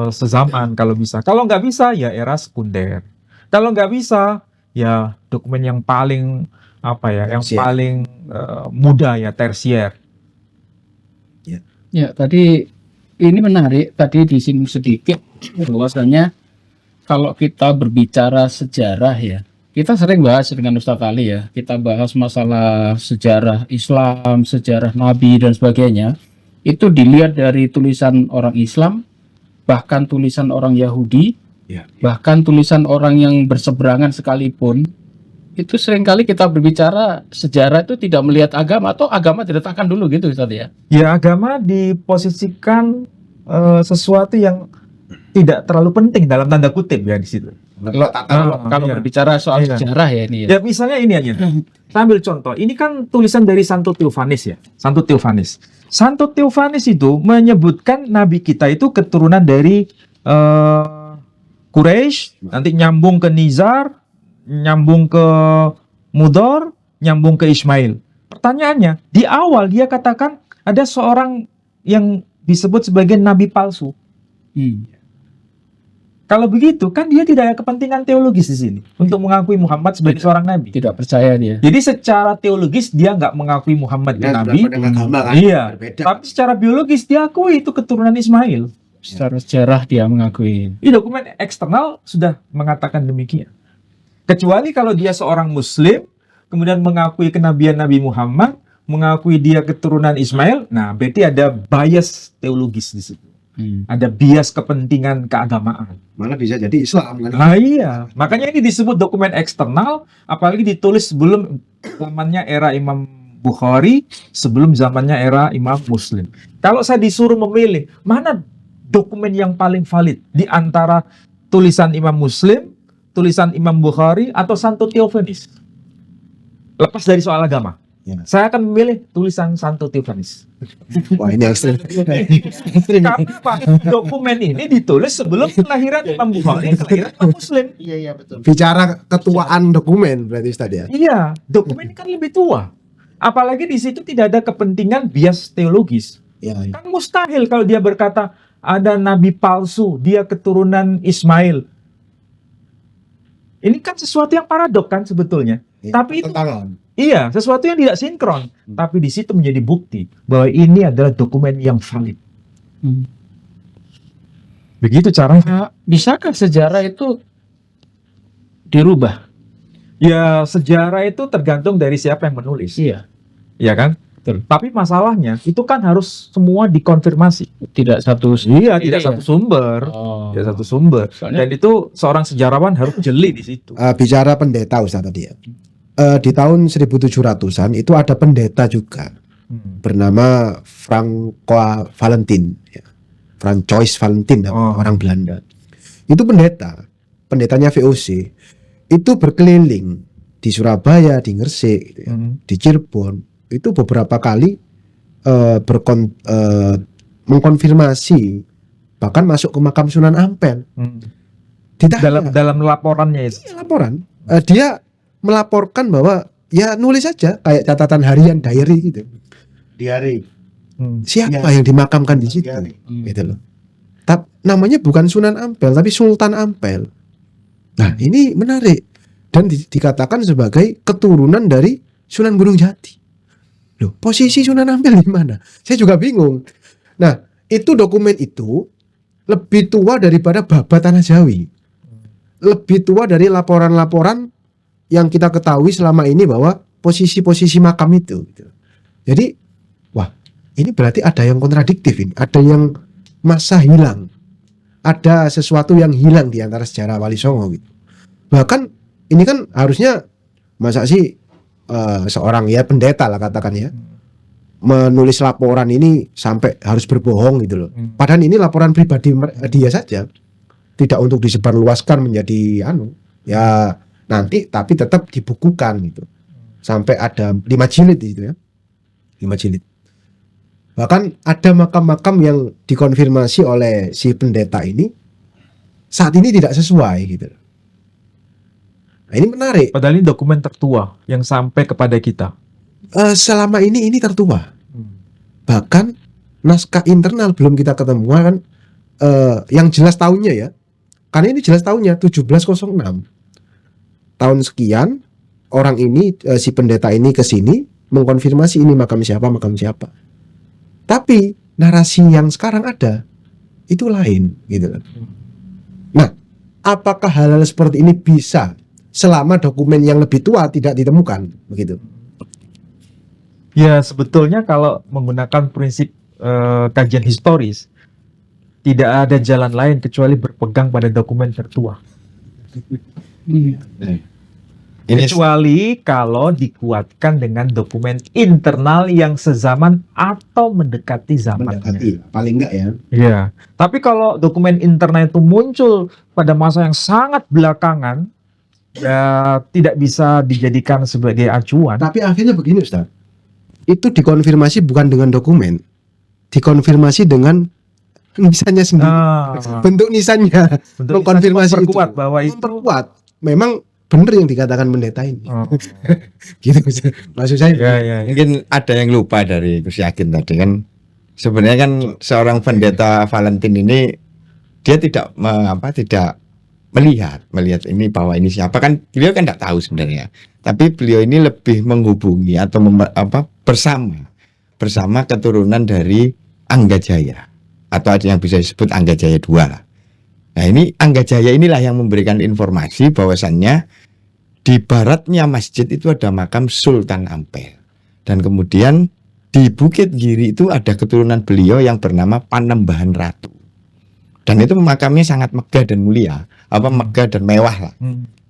sezaman kalau bisa. Kalau nggak bisa ya era sekunder. Kalau nggak bisa ya dokumen yang paling yang Tersier. paling mudah ya tersier. Ya, tadi ini menarik, tadi disinggung sedikit bahwasanya kalau kita berbicara sejarah ya, kita sering bahas dengan Ustadz Ali ya, kita bahas masalah sejarah Islam, sejarah Nabi dan sebagainya, itu dilihat dari tulisan orang Islam, bahkan tulisan orang Yahudi, Ya. bahkan tulisan orang yang berseberangan sekalipun. Itu seringkali kita berbicara sejarah itu tidak melihat agama atau agama diletakkan dulu gitu Ustadz ya. Ya agama diposisikan sesuatu yang tidak terlalu penting dalam tanda kutip ya di situ. Kalau iya. berbicara soal Iya. sejarah ya ini ya. Ya misalnya ini aja. Saya ambil contoh. Ini kan tulisan dari Santo Theophanes ya. Santo Theophanes. Santo Theophanes itu menyebutkan nabi kita itu keturunan dari Quraisy, nanti nyambung ke Nizar, nyambung ke Mudor, nyambung ke Ismail. Pertanyaannya, di awal dia katakan ada seorang yang disebut sebagai nabi palsu. Kalau begitu kan dia tidak ada kepentingan teologis di sini untuk mengakui Muhammad sebagai seorang nabi. Tidak percaya dia. Jadi secara teologis dia nggak mengakui Muhammad Dan nabi. dengan agama kan Iya. berbeda. Tapi secara biologis dia akui itu keturunan Ismail. Secara sejarah dia mengakui. Di dokumen eksternal sudah mengatakan demikian. Kecuali kalau dia seorang Muslim, kemudian mengakui kenabian Nabi Muhammad, mengakui dia keturunan Ismail, nah berarti ada bias teologis di situ. Ada bias kepentingan keagamaan. Malah bisa jadi Islam kan. Nah iya, makanya ini disebut dokumen eksternal, apalagi ditulis sebelum zamannya era Imam Bukhari, sebelum zamannya era Imam Muslim. Kalau saya disuruh memilih, mana dokumen yang paling valid di antara tulisan Imam Muslim, tulisan Imam Bukhari, atau Santo Theophanes? Lepas dari soal agama, Ya. saya akan memilih tulisan Santo Theophanes. Wah, ini ekstrim. Karena apa? Dokumen ini ditulis sebelum kelahiran Imam Bukhari, kelahiran Imam Muslim. Iya betul. Bicara ketuaan dokumen berarti Ustaz ya. Iya, dokumen ini kan lebih tua. Apalagi di situ tidak ada kepentingan bias teologis. Ya, ya. Kan mustahil kalau dia berkata ada nabi palsu, dia keturunan Ismail. Ini kan sesuatu yang paradok kan sebetulnya. Ya, Tapi itu tentangan. iya, sesuatu yang tidak sinkron. Tapi di situ menjadi bukti bahwa ini adalah dokumen yang valid. Begitu caranya. Bisakah sejarah itu dirubah? Ya, sejarah itu tergantung dari siapa yang menulis. Iya, Iya kan? Betul. Tapi masalahnya itu kan harus semua dikonfirmasi. tidak satu. Iya, tidak Iya. satu sumber. Oh. Tidak satu sumber. Soalnya- Dan itu seorang sejarawan harus jeli di situ. Bicara pendeta Ustaz tadi ya. Di tahun 1700-an itu ada pendeta juga bernama Francois Valentin ya. Francois Valentin Oh. orang Belanda. Itu pendetanya VOC. Itu berkeliling di Surabaya, di Gresik gitu ya, di Cirebon. Itu beberapa kali mengkonfirmasi, bahkan masuk ke makam Sunan Ampel. Ditanya, Dalam laporannya itu. laporan, dia melaporkan bahwa ya nulis saja kayak catatan harian diary gitu. Diari. Siapa yang dimakamkan di situ, gitu loh. Namanya bukan Sunan Ampel tapi Sultan Ampel. Nah ini menarik dan dikatakan sebagai keturunan dari Sunan Gunung Jati. Loh, posisi Sunan Ampel di mana? Saya juga bingung. Nah, itu dokumen itu lebih tua daripada Babat Tanah Jawi. Lebih tua dari laporan-laporan yang kita ketahui selama ini bahwa posisi-posisi makam itu. Gitu. Jadi, wah, ini berarti ada yang kontradiktif ini. Ada yang masa hilang. Ada sesuatu yang hilang di antara sejarah Wali Songo gitu. Bahkan ini kan harusnya masa sih seorang ya pendeta lah katakan ya menulis laporan ini sampai harus berbohong gitu loh. Padahal ini laporan pribadi dia saja, tidak untuk disebarluaskan menjadi ya nanti, tapi tetap dibukukan gitu. Sampai ada 5 jilid gitu ya. 5 jilid. Bahkan ada makam-makam yang dikonfirmasi oleh si pendeta ini saat ini tidak sesuai gitu. Nah, ini menarik. Padahal ini dokumen tertua yang sampai kepada kita. Selama ini tertua. Bahkan naskah internal belum kita ketemuan yang jelas tahunnya ya. Karena ini jelas tahunnya 1706. Tahun sekian orang ini si pendeta ini ke sini mengkonfirmasi ini makam siapa. Tapi narasi yang sekarang ada itu lain gitu kan. Nah, apakah hal-hal seperti ini bisa selama dokumen yang lebih tua tidak ditemukan begitu? Ya, sebetulnya kalau menggunakan prinsip kajian historis, tidak ada jalan lain kecuali berpegang pada dokumen tertua. Ini Kecuali kalau dikuatkan dengan dokumen internal yang sezaman atau mendekati zamannya. Mendekati, paling enggak ya. Iya. Tapi kalau dokumen internal itu muncul pada masa yang sangat belakangan, ya tidak bisa dijadikan sebagai acuan. Tapi akhirnya begini Ustaz. Itu dikonfirmasi bukan dengan dokumen. Dikonfirmasi dengan nisannya sendiri. Bentuk nisannya. Bentuk Mengkonfirmasi memperkuat itu. bahwa itu Memperkuat. Memang benar yang dikatakan pendeta ini. Oh. Gitu Ustaz. Maksud saya. Ya. mungkin ada yang lupa dari Gus Yakin tadi kan. Sebenarnya kan seorang pendeta Valentin ini dia tidak tidak melihat ini bahwa ini siapa, kan beliau kan tidak tahu sebenarnya. Tapi beliau ini lebih menghubungi atau bersama keturunan dari Anggajaya, atau ada yang bisa disebut Anggajaya II lah. Nah, ini Anggajaya inilah yang memberikan informasi bahwasannya di baratnya masjid itu ada makam Sultan Ampel. Dan kemudian di Bukit Giri itu ada keturunan beliau yang bernama Panembahan Ratu. Dan itu makamnya sangat megah dan mulia, megah dan mewah lah.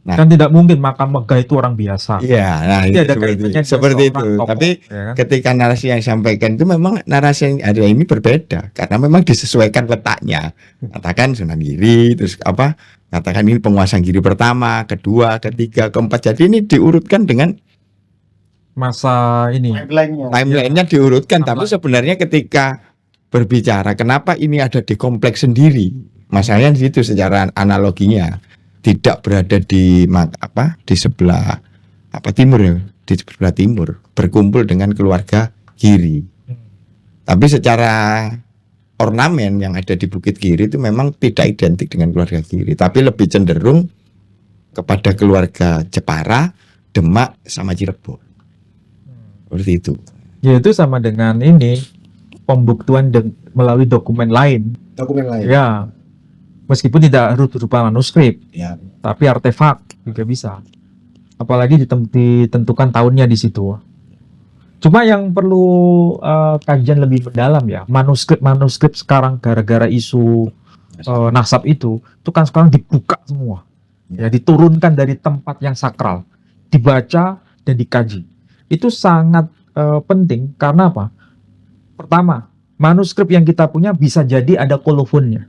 Nah, Kan tidak mungkin makam megah itu orang biasa. Iya, nah Pasti itu ada seperti kaitannya dengan seperti itu. seorang tokoh, Tapi ya kan? ketika narasi yang disampaikan itu memang narasi yang ada ini berbeda karena memang disesuaikan letaknya. Katakan Sunan Giri, terus katakan ini penguasa Giri pertama, kedua, ketiga, keempat. Jadi ini diurutkan dengan Masa ini. timeline-nya diurutkan. Tapi sebenarnya ketika berbicara kenapa ini ada di kompleks sendiri, masalahnya di situ secara analoginya tidak berada di sebelah timur ya, di sebelah timur berkumpul dengan keluarga Giri. Tapi secara ornamen yang ada di Bukit Giri itu memang tidak identik dengan keluarga Giri, tapi lebih cenderung kepada keluarga Jepara, Demak sama Cirebon. Seperti itu. Ya itu sama dengan ini pembuktian melalui dokumen lain. Dokumen lain. Ya. Meskipun tidak harus berupa manuskrip, Ya. tapi artefak juga bisa. Apalagi ditentukan tahunnya di situ. Cuma yang perlu kajian lebih mendalam ya, manuskrip sekarang gara-gara isu nasab itu kan sekarang dibuka semua, ya diturunkan dari tempat yang sakral, dibaca dan dikaji. Itu sangat penting karena apa? Pertama, manuskrip yang kita punya bisa jadi ada kolofonnya.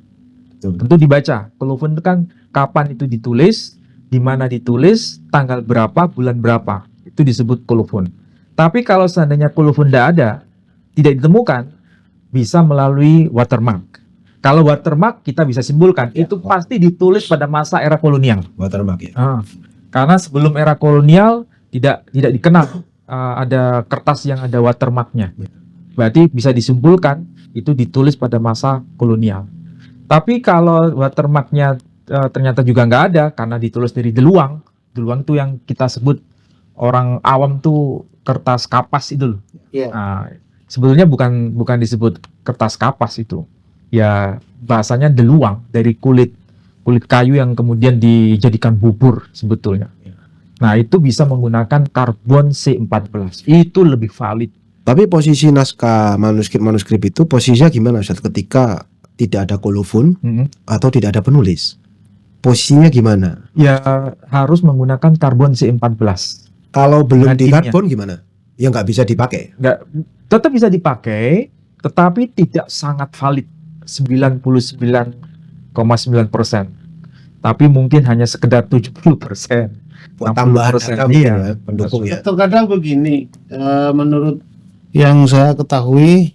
Tentu dibaca. Kolofon itu kan kapan itu ditulis, di mana ditulis, tanggal berapa, bulan berapa. Itu disebut kolofon. Tapi kalau seandainya kolofon tidak ditemukan, bisa melalui watermark. Kalau watermark kita bisa simpulkan itu pasti ditulis pada masa era kolonial. Watermark ya. Karena sebelum era kolonial tidak dikenal ada kertas yang ada watermarknya. Berarti bisa disimpulkan itu ditulis pada masa kolonial. Tapi kalau watermarknya ternyata juga nggak ada karena ditulis dari deluang tuh yang kita sebut orang awam tuh kertas kapas itu loh. Nah, sebetulnya bukan disebut kertas kapas itu, ya bahasanya deluang dari kulit kayu yang kemudian dijadikan bubur sebetulnya. Nah itu bisa menggunakan karbon C14, itu lebih valid. Tapi posisi naskah manuskrip itu posisinya gimana Ustaz ketika tidak ada kolofon atau tidak ada penulis? Posisinya gimana? Ya harus menggunakan karbon C14. Kalau belum di Nantinya. karbon gimana? Ya nggak bisa dipakai. Tetap bisa dipakai, tetapi tidak sangat valid 99,9%. Tapi mungkin hanya sekedar 70%. Buat tambahan 60%, harga mungkin iya. ya, pendukung ya. Terkadang begini, menurut yang saya ketahui,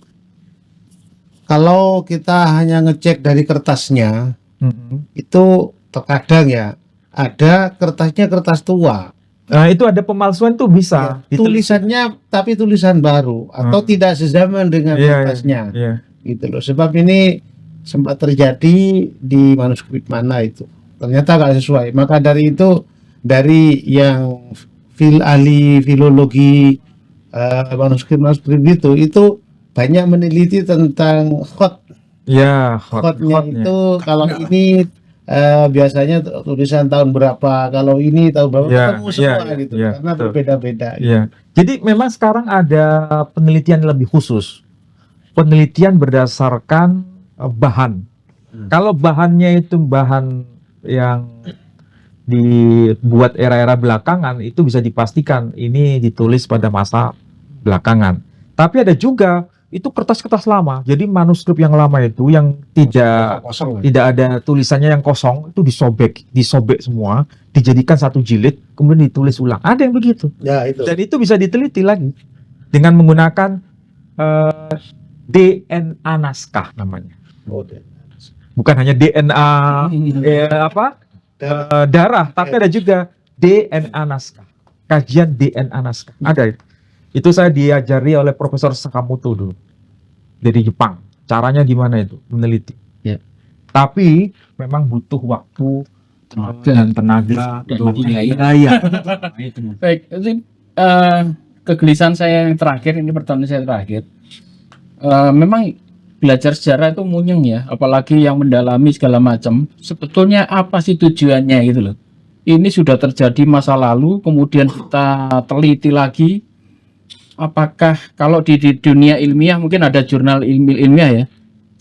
kalau kita hanya ngecek dari kertasnya, itu terkadang ya ada kertasnya kertas tua. Nah, itu ada pemalsuan tuh bisa. Ya, tulisannya tapi tulisan baru atau tidak sezaman dengan Iya, kertasnya. Iya. Gitu loh. Sebab ini sempat terjadi di manuskrip mana itu. Ternyata nggak sesuai. Maka dari itu dari yang ahli filologi manuskrip itu banyak meneliti tentang Iya, khotnya hotnya. itu kalau ini biasanya tulisan tahun berapa, kalau ini tahun berapa, Iya, ketemu iya, semua iya, gitu iya, karena betul. berbeda-beda. Iya. Jadi memang sekarang ada penelitian lebih khusus. Penelitian berdasarkan bahan. Kalau bahannya itu bahan yang dibuat era-era belakangan, itu bisa dipastikan ini ditulis pada masa belakangan. Tapi ada juga itu kertas-kertas lama. Jadi manuskrip yang lama itu yang Kosong. tidak ada tulisannya yang kosong, itu disobek semua, dijadikan satu jilid, kemudian ditulis ulang. Ada yang begitu. Ya itu. Dan itu bisa diteliti lagi dengan menggunakan DNA naskah namanya. Bukan hanya DNA darah, tapi ada juga DNA naskah. Kajian DNA naskah. Ada itu. Itu saya diajari oleh Profesor Sakamoto dulu dari Jepang. Caranya gimana itu meneliti. Ya. Tapi memang butuh waktu dan tenaga Dan untuk biaya. Baik, itu kegelisahan saya yang terakhir, ini pertanyaan saya terakhir. Memang belajar sejarah itu munyeng ya, apalagi yang mendalami segala macam. Sebetulnya apa sih tujuannya gitu loh? Ini sudah terjadi masa lalu, kemudian kita teliti lagi. Apakah kalau di dunia ilmiah mungkin ada jurnal ilmiah ya,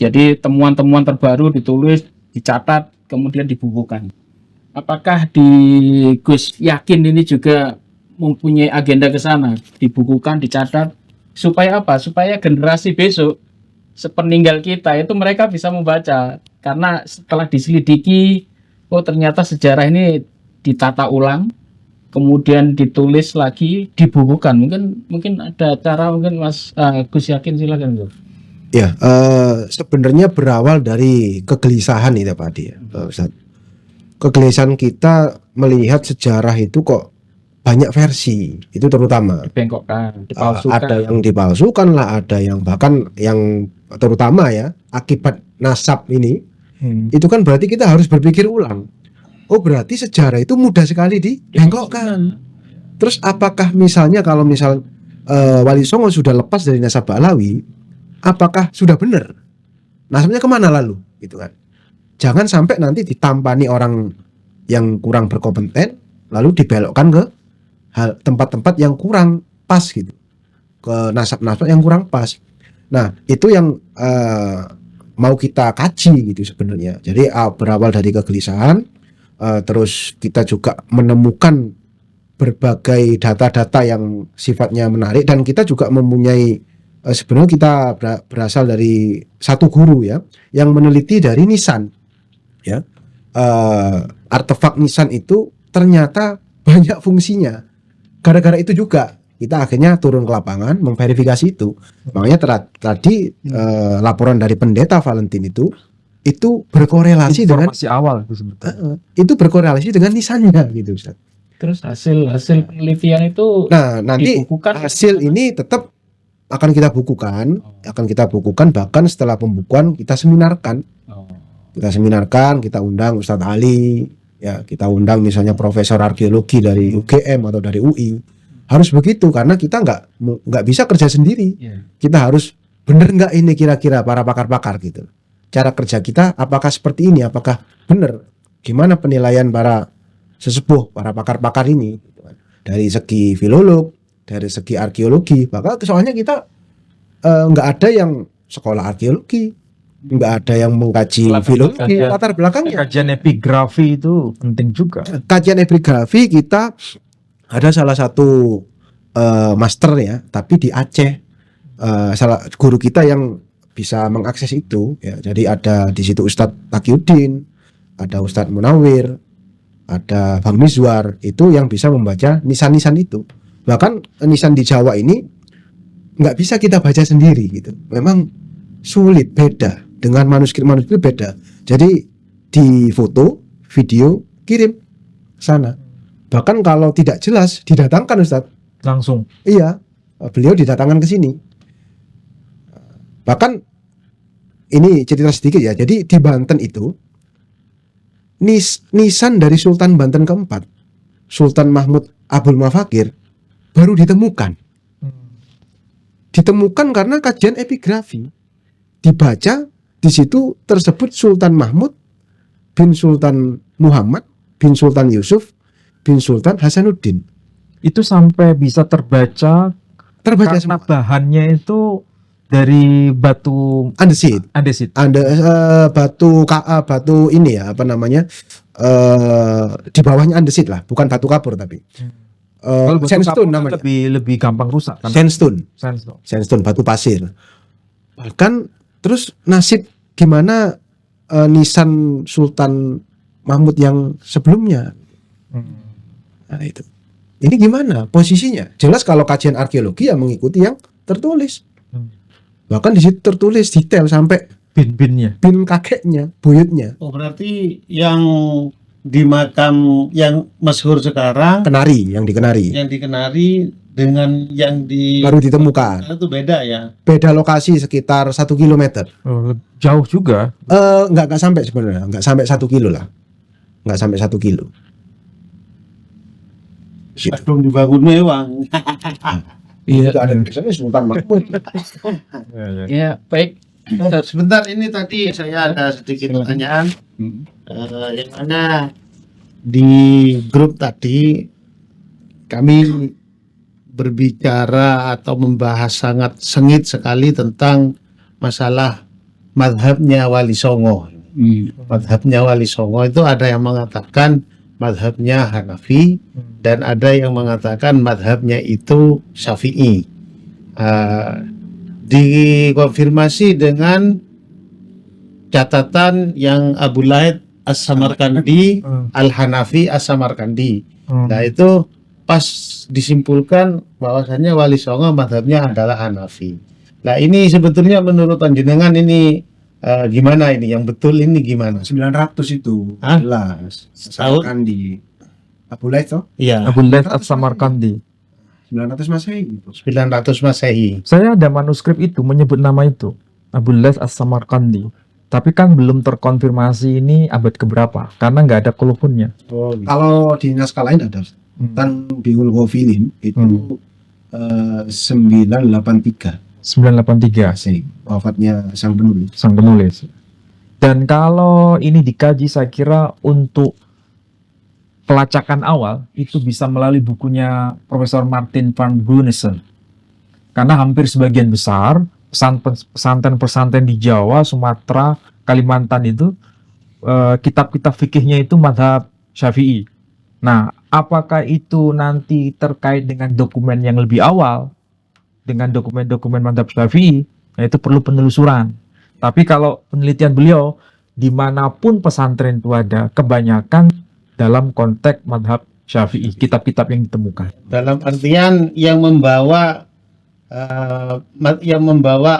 jadi temuan-temuan terbaru ditulis, dicatat, kemudian dibukukan. Apakah di Gus Yakin ini juga mempunyai agenda ke sana, dibukukan, dicatat, supaya apa? Supaya generasi besok sepeninggal kita itu mereka bisa membaca, karena setelah diselidiki, oh ternyata sejarah ini ditata ulang, kemudian ditulis lagi, dibukukan. Mungkin ada cara, mungkin Mas Gus Yakin, silakan Gus. Ya, sebenarnya berawal dari kegelisahan ini Pak Adi, Ustaz. Kegelisahan kita melihat sejarah itu kok banyak versi, itu terutama. Dibengkokkan, dipalsukan. Ada yang dipalsukan lah, ada yang bahkan yang terutama ya akibat nasab ini, itu kan berarti kita harus berpikir ulang. Oh berarti sejarah itu mudah sekali dibengkokkan. Terus apakah misalnya kalau Wali Songo sudah lepas dari nasab Ba'alawi, apakah sudah benar? Nasabnya kemana lalu? Gitu kan? Jangan sampai nanti ditampani orang yang kurang berkompeten, lalu dibelokkan ke tempat-tempat yang kurang pas gitu, ke nasab-nasab yang kurang pas. Nah itu yang mau kita kaji gitu sebenarnya. Jadi berawal dari kegelisahan, terus kita juga menemukan berbagai data-data yang sifatnya menarik, dan kita juga mempunyai sebenarnya kita berasal dari satu guru ya yang meneliti dari nisan ya, artefak nisan itu ternyata banyak fungsinya. Gara-gara itu juga kita akhirnya turun ke lapangan memverifikasi itu. Makanya tadi laporan dari pendeta Valentin itu berkorelasi dengan informasi awal itu sebetulnya. itu berkorelasi dengan nisannya gitu Ustaz. Terus hasil penelitian itu nanti dibukukan, hasil ini tetap akan kita bukukan, bahkan setelah pembukuan kita seminarkan. Kita undang Ustadz Ali ya, kita undang misalnya profesor arkeologi dari UGM atau dari UI. Harus begitu karena kita nggak bisa kerja sendiri. Kita harus bener nggak ini kira-kira para pakar-pakar gitu. Cara kerja kita apakah seperti ini, apakah benar, gimana penilaian para sesepuh, para pakar-pakar ini dari segi filolog, dari segi arkeologi. Bahkan soalnya kita nggak ada yang sekolah arkeologi, nggak ada yang mengkaji filologi, latar belakangnya. Kajian epigrafi itu penting juga. Kajian epigrafi kita ada salah satu master ya, tapi di Aceh, salah guru kita yang bisa mengakses itu ya. Jadi ada di situ Ustadz Taqiyuddin, ada Ustadz Munawir, ada Bang Mizwar, itu yang bisa membaca nisan-nisan itu. Bahkan nisan di Jawa ini nggak bisa kita baca sendiri gitu. Memang sulit, beda dengan manuskrip beda. Jadi di foto, video, kirim sana. Bahkan kalau tidak jelas didatangkan Ustadz. Langsung. Iya, beliau didatangkan ke sini. Bahkan ini cerita sedikit ya. Jadi di Banten itu nisan dari Sultan Banten keempat, Sultan Mahmud Abdul Mafakir, baru ditemukan. Ditemukan karena kajian epigrafi. Dibaca, di situ tersebut Sultan Mahmud bin Sultan Muhammad bin Sultan Yusuf bin Sultan Hasanuddin. Itu sampai bisa terbaca Terbaca karena semua. bahannya itu dari batu Andesit. andesit. Batu ini ya, apa namanya, di bawahnya andesit lah, bukan batu kapur tapi Kalau batu sandstone kapur namanya, lebih gampang rusak kan. sandstone, Sandstone. batu pasir. Bahkan terus nasib gimana nisan Sultan Mahmud yang sebelumnya, nah itu, ini gimana posisinya? Jelas kalau kajian arkeologi ya mengikuti yang tertulis. Bahkan di situ tertulis detail sampai Bin-binnya. bin kakeknya, buyutnya, Oh, berarti yang di makam yang masyhur sekarang Kenari, yang di Kenari. yang di Kenari dengan yang di Baru ditemukan. itu beda ya. Beda lokasi sekitar 1 kilometer. Oh, jauh juga. Nggak sampai sebenarnya, nggak sampai 1 kilo lah, nggak sampai 1 kilo. Sebelum dibangun mewah. Itu ada tulisannya Sultan Mahmud. Ya, baik. Sebentar, ini tadi saya ada sedikit pertanyaan. Yang mana di grup tadi kami berbicara atau membahas sangat sengit sekali tentang masalah madhabnya Wali Songo. Madhabnya Wali Songo itu ada yang mengatakan madhabnya Hanafi dan ada yang mengatakan madhabnya itu Syafi'i. Dikonfirmasi dengan catatan yang Abu Laid As-Samarkandi, Al-Hanafi As-Samarkandi. Nah itu pas disimpulkan bahwasannya Wali Songo madhabnya adalah Hanafi. Nah ini sebetulnya menurut panjenengan ini gimana ini? Yang betul ini gimana? 900 itu. Hah? Jelas. Tahun? Kan di Abu Laid toh? Iya, Abu Laith As-Samarkandi. 900 Masehi gitu. 900 Masehi. Saya ada manuskrip itu menyebut nama itu, Abu Laith As-Samarkandi. Tapi kan belum terkonfirmasi ini abad keberapa karena nggak ada kolofonnya. Oh, gitu. Kalau di naskah lain ada Tan Biul Ghafilin itu 983 983 Masehi, wafatnya sang penulis. sang penulis. Dan kalau ini dikaji, saya kira untuk pelacakan awal itu bisa melalui bukunya Profesor Martin van Brunissen. Karena hampir sebagian besar pesantren-pesantren di Jawa, Sumatera, Kalimantan itu kitab-kitab fikihnya itu madhab Syafi'i. Nah, apakah itu nanti terkait dengan dokumen yang lebih awal, dengan dokumen-dokumen madhab Syafi'i, nah itu perlu penelusuran. Tapi kalau penelitian beliau, dimanapun pesantren itu ada, kebanyakan dalam konteks madhab Syafi'i, kitab-kitab yang ditemukan. Dalam artian yang membawa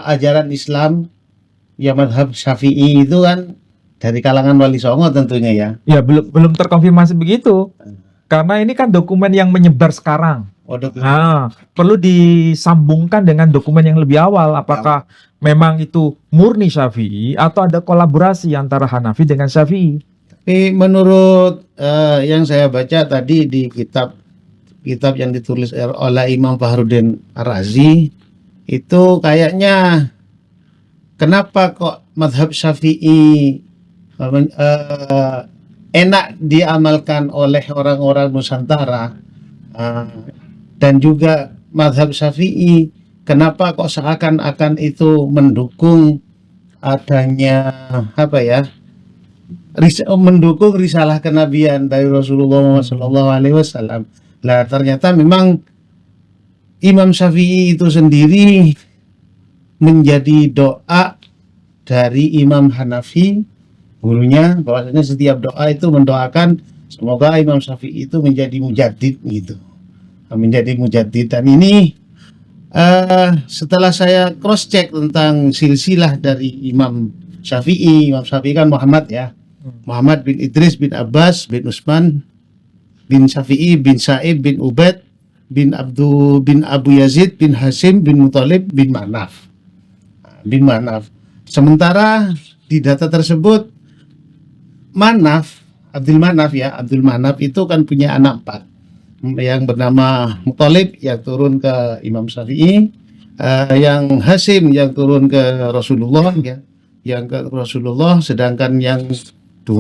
ajaran Islam ya madhab Syafi'i itu kan dari kalangan Wali Songo tentunya ya. Ya, belum terkonfirmasi begitu. Karena ini kan dokumen yang menyebar sekarang. Oh, Nah, perlu disambungkan dengan dokumen yang lebih awal. Apakah memang itu murni Syafi'i atau ada kolaborasi antara Hanafi dengan Syafi'i? Tapi menurut yang saya baca tadi di kitab yang ditulis oleh Imam Fakhruddin Ar-Razi itu kayaknya kenapa kok madhab Syafi'i enak diamalkan oleh orang-orang Nusantara dan juga madhab Syafi'i kenapa kok seakan-akan itu mendukung adanya mendukung risalah kenabian dari Rasulullah SAW. Lah ternyata memang Imam Syafi'i itu sendiri menjadi doa dari Imam Hanafi gurunya, bahwasanya setiap doa itu mendoakan semoga Imam Syafi'i itu menjadi mujaddid gitu, menjadi mujaddid. Dan ini setelah saya cross check tentang silsilah dari Imam Syafi'i kan Muhammad ya. Muhammad bin Idris bin Abbas bin Utsman bin Syafi'i bin Sa'ib bin Ubaid bin Abu Yazid bin Hasim bin Muthalib bin Manaf. Sementara di data tersebut Abdul Manaf itu kan punya anak 4 yang bernama Muthalib yang turun ke Imam Syafi'i, yang Hasim yang turun ke Rasulullah sedangkan yang 2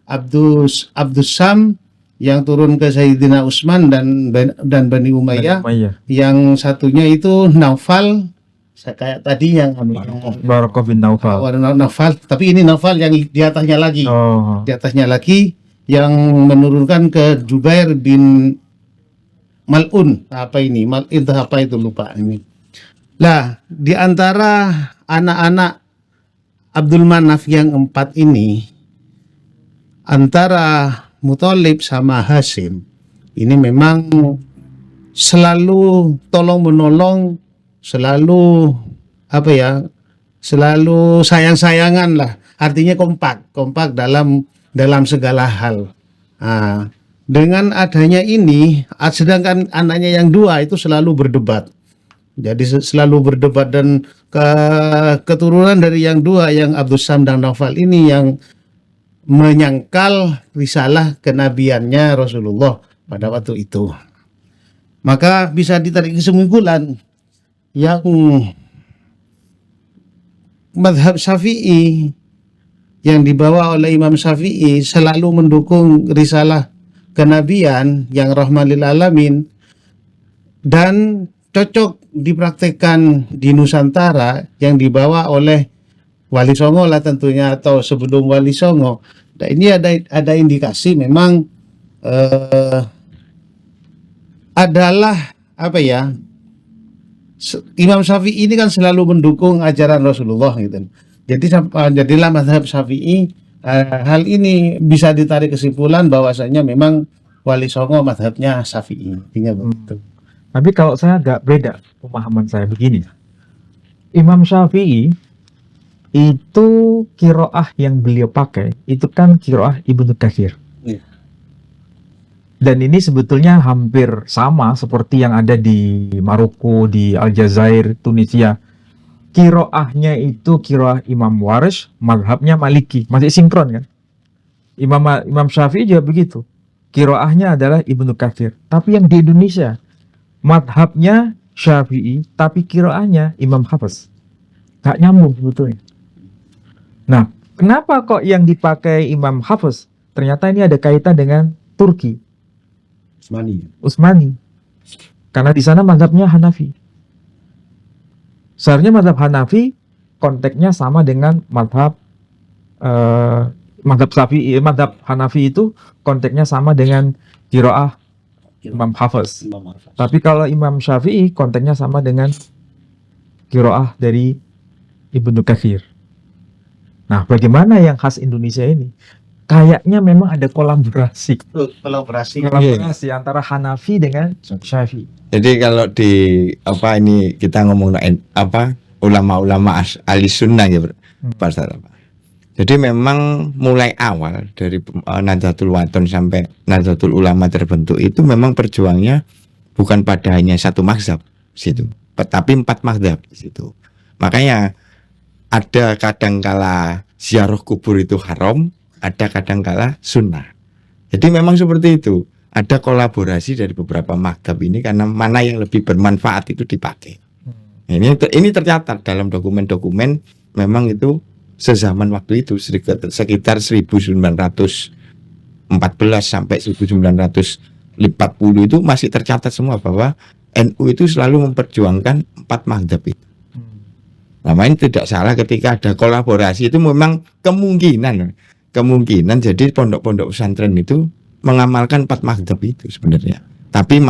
Abdus Sam yang turun ke Sayyidina Utsman dan Bani Umayyah. Yang satunya itu Naufal, kayak tadi yang Waraqah bin Naufal. Naufal, tapi ini Naufal yang di atasnya lagi. Di atasnya lagi yang menurunkan ke Jubair bin Mal'un. Apa itu lupa ini. Lah, di antara anak-anak Abdul Manaf yang 4 ini, antara Muthalib sama Hasim ini memang selalu tolong menolong, selalu selalu sayang-sayangan lah, artinya kompak dalam segala hal. Nah, dengan adanya ini, sedangkan anaknya yang 2 itu selalu berdebat. Jadi selalu berdebat, dan keturunan dari yang 2, yang Abdus Sam dan Naufal ini yang menyangkal risalah kenabiannya Rasulullah pada waktu itu. Maka bisa ditarik kesimpulan yang mazhab Syafi'i yang dibawa oleh Imam Syafi'i selalu mendukung risalah kenabian yang rahmatan lil alamin dan cocok dipraktekkan di Nusantara yang dibawa oleh Wali Songo lah tentunya, atau sebelum Wali Songo. Nah, ini ada indikasi memang adalah Imam Syafi'i ini kan selalu mendukung ajaran Rasulullah gitu. Jadi jadilah mazhab Syafi'i, hal ini bisa ditarik kesimpulan bahwasanya memang Wali Songo mazhabnya Syafi'i. Begitu. Tapi kalau saya agak beda pemahaman saya begini. Imam Syafi'i itu kiroah yang beliau pakai itu kan kiroah Ibnu Katsir. Iya. Dan ini sebetulnya hampir sama seperti yang ada di Maroko, di Aljazair, Tunisia. Kiroahnya itu kiroah Imam Warish, mazhabnya Maliki, masih sinkron kan? Imam Syafi'i juga begitu. Kiroahnya adalah Ibnu Katsir. Tapi yang di Indonesia, mazhabnya Syafi'i, tapi kiroahnya Imam Hafiz. Gak nyambung sebetulnya. Nah, kenapa kok yang dipakai Imam Hafiz? Ternyata ini ada kaitan dengan Turki, Utsmani. Karena di sana mazhabnya Hanafi. Seharusnya mazhab Hanafi konteksnya sama dengan mazhab Syafi'i. Mazhab Hanafi itu konteksnya sama dengan qiraah Imam Hafiz. Tapi kalau Imam Syafi'i konteksnya sama dengan qiraah dari Ibnu Katsir. Nah, bagaimana yang khas Indonesia ini? Kayaknya memang ada kolaborasi antara Hanafi dengan Syafi'i. Jadi kalau di kita ngomong ulama-ulama ahli sunnah ya, Pak Ustaz. Jadi memang mulai awal dari Nahdlatul Wathon sampai Nahdlatul Ulama terbentuk itu memang perjuangnya bukan pada hanya satu mazhab situ, tapi 4 mazhab di situ. Makanya ada kadangkala ziarah kubur itu haram, ada kadangkala sunnah. Jadi memang seperti itu. Ada kolaborasi dari beberapa mazhab ini karena mana yang lebih bermanfaat itu dipakai. Ini tercatat dalam dokumen-dokumen, memang itu sezaman waktu itu sekitar 1914 sampai 1940 itu masih tercatat semua bahwa NU itu selalu memperjuangkan 4 mazhab itu. Namanya tidak salah ketika ada kolaborasi itu memang kemungkinan jadi pondok-pondok pesantren itu mengamalkan 4 mazhab itu sebenarnya. Tapi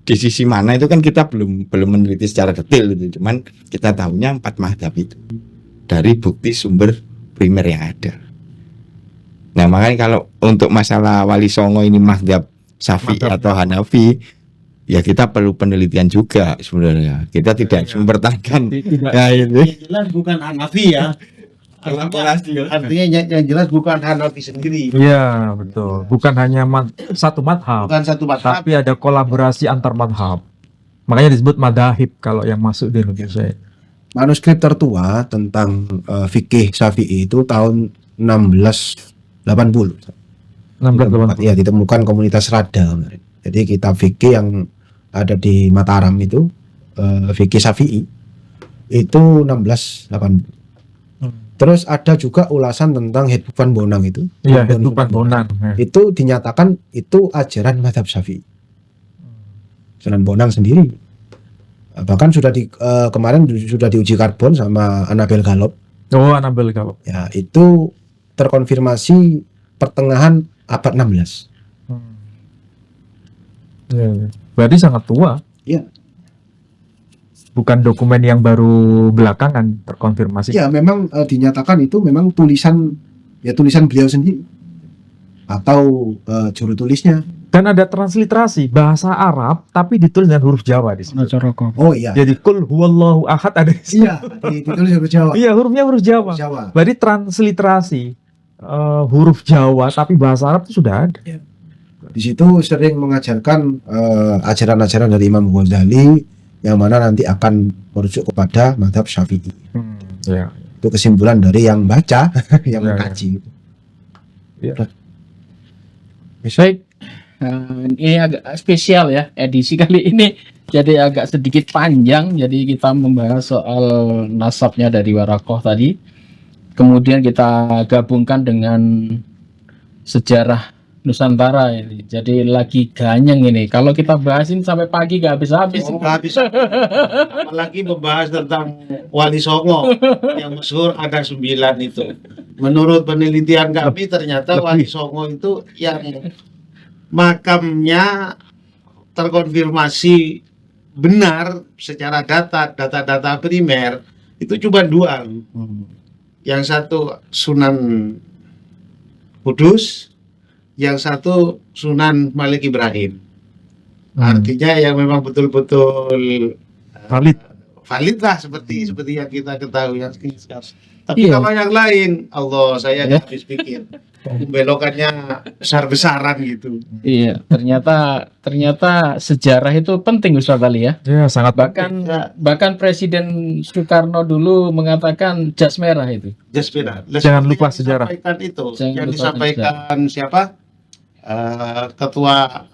di sisi mana itu kan kita belum meneliti secara detail itu. Cuman kita tahunya 4 mazhab itu dari bukti sumber primer yang ada. Nah, makanya kalau untuk masalah Wali Songo ini mazhab Syafi'i atau Hanafi, ya kita perlu penelitian juga sebenarnya. Kita tidak mempertahankan. Jelas bukan Hanafi ya. Artinya yang jelas bukan Hanafi sendiri, Iya, betul. Bukan hanya satu madhab, bukan satu madhab. tapi ada kolaborasi antar madhab. Makanya disebut madahib kalau yang masuk di Indonesia. Manuskrip tertua tentang fikih Syafi'i itu tahun 1680. 1680. Ya, ditemukan komunitas Rada. Jadi kitab fikih yang ada di Mataram itu fikih Syafi'i itu 1680. Terus ada juga ulasan tentang Hidbun Bonang itu. Iya, Hidbun Bonang. Itu dinyatakan itu ajaran mazhab Syafi'i. Sunan Bonang sendiri. Bahkan sudah kemarin sudah diuji karbon sama Annabel Gallop. Oh, Annabel Gallop. Ya, itu terkonfirmasi pertengahan abad 16. Ya, ya. Berarti sangat tua. Iya. Bukan dokumen yang baru belakangan terkonfirmasi. Ya, memang dinyatakan itu memang tulisan beliau sendiri atau juru tulisnya. Dan ada transliterasi bahasa Arab tapi ditulis dengan huruf Jawa di sini. Oh iya. Jadi kul huwallahu ahad ada di sini. Iya, ditulis huruf Jawa. Iya, hurufnya huruf Jawa. Jawa. Berarti transliterasi huruf Jawa tapi bahasa Arab itu sudah ada. Di situ sering mengajarkan ajaran-ajaran dari Imam Ghazali yang mana nanti akan merujuk kepada mazhab Syafi'i. Ya. Itu kesimpulan dari yang baca, yang Ya, mengkaji. Ya. Baik, ini agak spesial ya edisi kali ini, jadi agak sedikit panjang. Jadi kita membahas soal nasabnya dari Warokoh tadi, kemudian kita gabungkan dengan sejarah Nusantara ini. Jadi lagi ganyang ini. Kalau kita bahas ini sampai pagi gak habis-habis. Nggak bisa. Apalagi membahas tentang Wali Songo yang masyhur ada 9 itu. Menurut penelitian kami ternyata Wali Songo itu yang makamnya terkonfirmasi benar secara data primer itu cuma 2. Yang satu Sunan Kudus, yang satu Sunan Malik Ibrahim. Artinya yang memang betul-betul valid lah seperti yang kita ketahui yang sekarang. Tapi Iya. kalau yang lain, Allah saya nggak habis pikir. Belokannya besar-besaran gitu. Iya, ternyata sejarah itu penting Ustaz Ali ya. Ya, sangat Bahkan Presiden Soekarno dulu mengatakan jas merah itu. Jaspera. Jangan lupa sejarah. Disampaikan itu. Jangan yang lupa disampaikan siapa? Ketua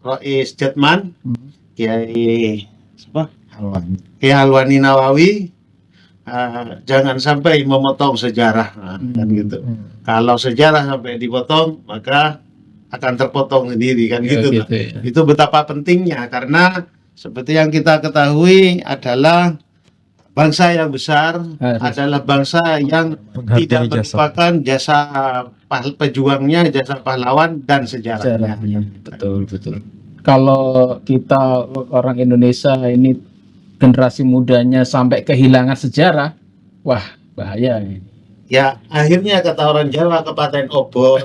Rois Jatman, Kiai siapa? Kiai Alwani Nawawi. Jangan sampai memotong sejarah, kan gitu. Kalau sejarah sampai dipotong, maka akan terpotong sendiri, kan gitu. Gitu ya. Itu betapa pentingnya, karena seperti yang kita ketahui adalah bangsa yang besar adalah bangsa yang tidak melupakan jasa pejuangnya, jasa pahlawan dan sejarahnya. Betul. Kalau kita orang Indonesia ini generasi mudanya sampai kehilangan sejarah, wah bahaya ini. Ya akhirnya kata orang Jawa kepaten obor.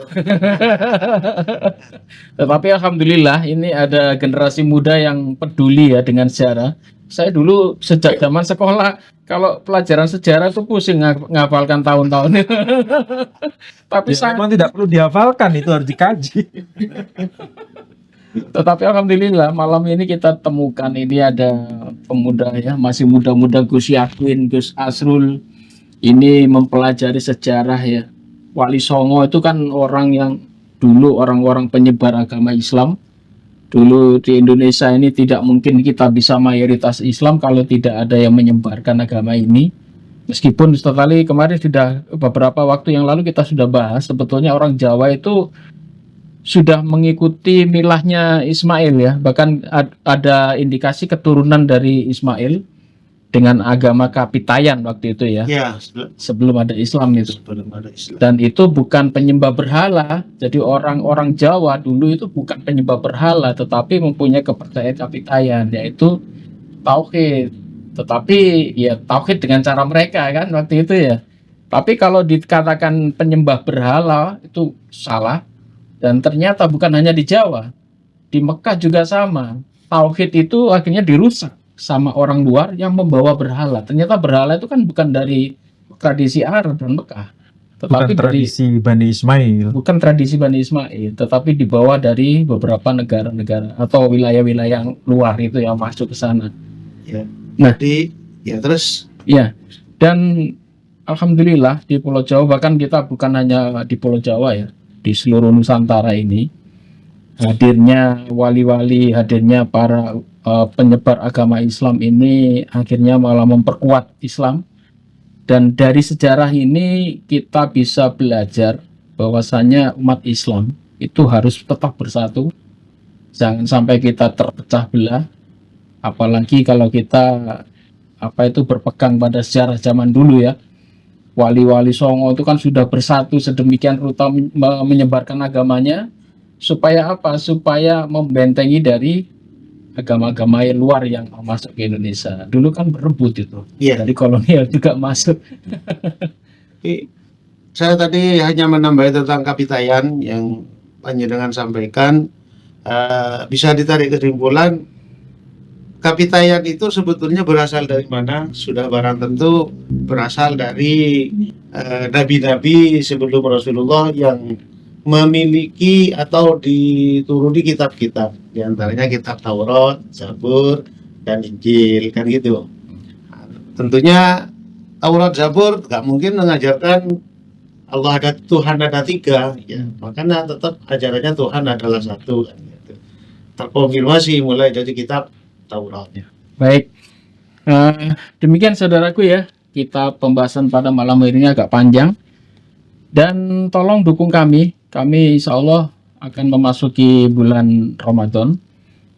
Tetapi alhamdulillah ini ada generasi muda yang peduli ya dengan sejarah. Saya dulu sejak zaman sekolah kalau pelajaran sejarah itu pusing ngapalkan tahun-tahun. Tapi Ya, memang tidak perlu dihafalkan, itu harus dikaji. Tetapi alhamdulillah malam ini kita temukan ini ada pemuda ya, masih muda-muda, Gus Yakin, Gus Asrul, ini mempelajari sejarah ya. Wali Songo itu kan orang yang dulu orang-orang penyebar agama Islam. Dulu di Indonesia ini tidak mungkin kita bisa mayoritas Islam kalau tidak ada yang menyebarkan agama ini. Meskipun Ustaz Ali kemarin sudah beberapa waktu yang lalu kita sudah bahas, sebetulnya orang Jawa itu sudah mengikuti milahnya Ismail ya, bahkan ada indikasi keturunan dari Ismail dengan agama Kapitayan waktu itu ya, Ya, sebelum ada Islam itu. sebelum ada Islam. Dan itu bukan penyembah berhala, jadi orang-orang Jawa dulu itu bukan penyembah berhala, tetapi mempunyai kepercayaan Kapitayan, yaitu tauhid. Tetapi ya tauhid dengan cara mereka kan waktu itu ya. Tapi kalau dikatakan penyembah berhala itu salah. Dan ternyata bukan hanya di Jawa, di Mekah juga sama. Tauhid itu akhirnya dirusak sama orang luar yang membawa berhala. Ternyata berhala itu kan bukan dari tradisi Arab dan Mekah, Bukan tetapi tradisi Bani Ismail. bukan tradisi Bani Ismail, tetapi dibawa dari beberapa negara-negara atau wilayah-wilayah yang luar itu yang masuk ke sana. Jadi ya terus Ya, dan alhamdulillah di Pulau Jawa, bahkan kita bukan hanya di Pulau Jawa ya, di seluruh Nusantara ini hadirnya wali-wali, hadirnya para penyebar agama Islam ini akhirnya malah memperkuat Islam. Dan dari sejarah ini kita bisa belajar bahwasanya umat Islam itu harus tetap bersatu, jangan sampai kita terpecah belah, apalagi kalau kita berpegang pada sejarah zaman dulu ya. Wali-wali Songo itu kan sudah bersatu sedemikian rupa menyebarkan agamanya supaya apa? Supaya membentengi dari agama-agama yang luar yang masuk ke Indonesia. Dulu kan berebut itu. Iya. Dari kolonial juga masuk. Tapi saya tadi hanya menambah tentang Kapitayan yang Panjenengan sampaikan. Bisa ditarik kesimpulan Kapitayan itu sebetulnya berasal dari mana? Sudah barang tentu berasal dari nabi-nabi sebelum Rasulullah yang memiliki atau dituruni kitab-kitab, di antaranya kitab Taurat, Zabur, dan Injil, kan gitu. Tentunya Taurat, Zabur nggak mungkin mengajarkan Allah ada Tuhan ada tiga, ya. Makanya tetap ajarannya Tuhan adalah satu, kan gitu. Terkonfirmasi mulai dari kitab Taurat. Baik, demikian saudaraku ya, kita pembahasan pada malam hari ini agak panjang, dan tolong dukung kami insya Allah akan memasuki bulan Ramadan.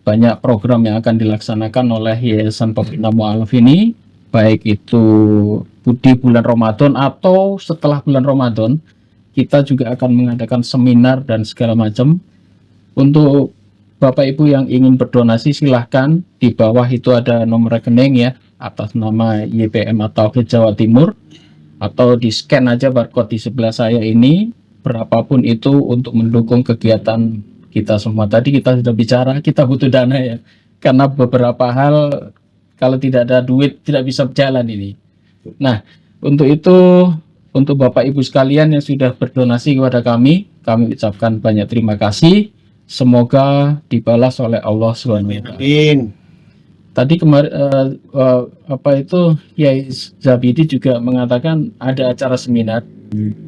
Banyak program yang akan dilaksanakan oleh Yayasan Pembina Mu'alaf ini, baik itu di bulan Ramadan atau setelah bulan Ramadan. Kita juga akan mengadakan seminar dan segala macam. Untuk Bapak Ibu yang ingin berdonasi silahkan, di bawah itu ada nomor rekening ya, atas nama YPM atau Jawa Timur, atau di scan aja barcode di sebelah saya ini, berapapun itu untuk mendukung kegiatan kita semua. Tadi kita sudah bicara, kita butuh dana ya, karena beberapa hal kalau tidak ada duit tidak bisa berjalan ini. Nah, untuk itu, untuk Bapak Ibu sekalian yang sudah berdonasi kepada kami ucapkan banyak terima kasih. Semoga dibalas oleh Allah SWT. Amin. Tadi kemarin Yai Zabidi juga mengatakan ada acara seminar.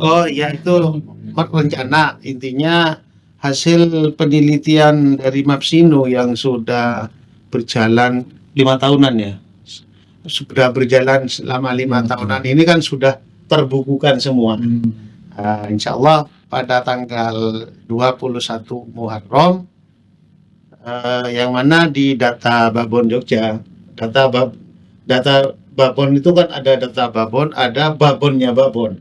Oh ya, itu rencana, intinya hasil penelitian dari Mapsino yang sudah berjalan 5 tahunan ya. Sudah berjalan selama 5 tahunan ini kan sudah terbukukan semua. Insya Allah pada tanggal 21 Muharram, yang mana di data Babon Jogja, data Babon itu kan ada data Babon, ada babonnya Babon.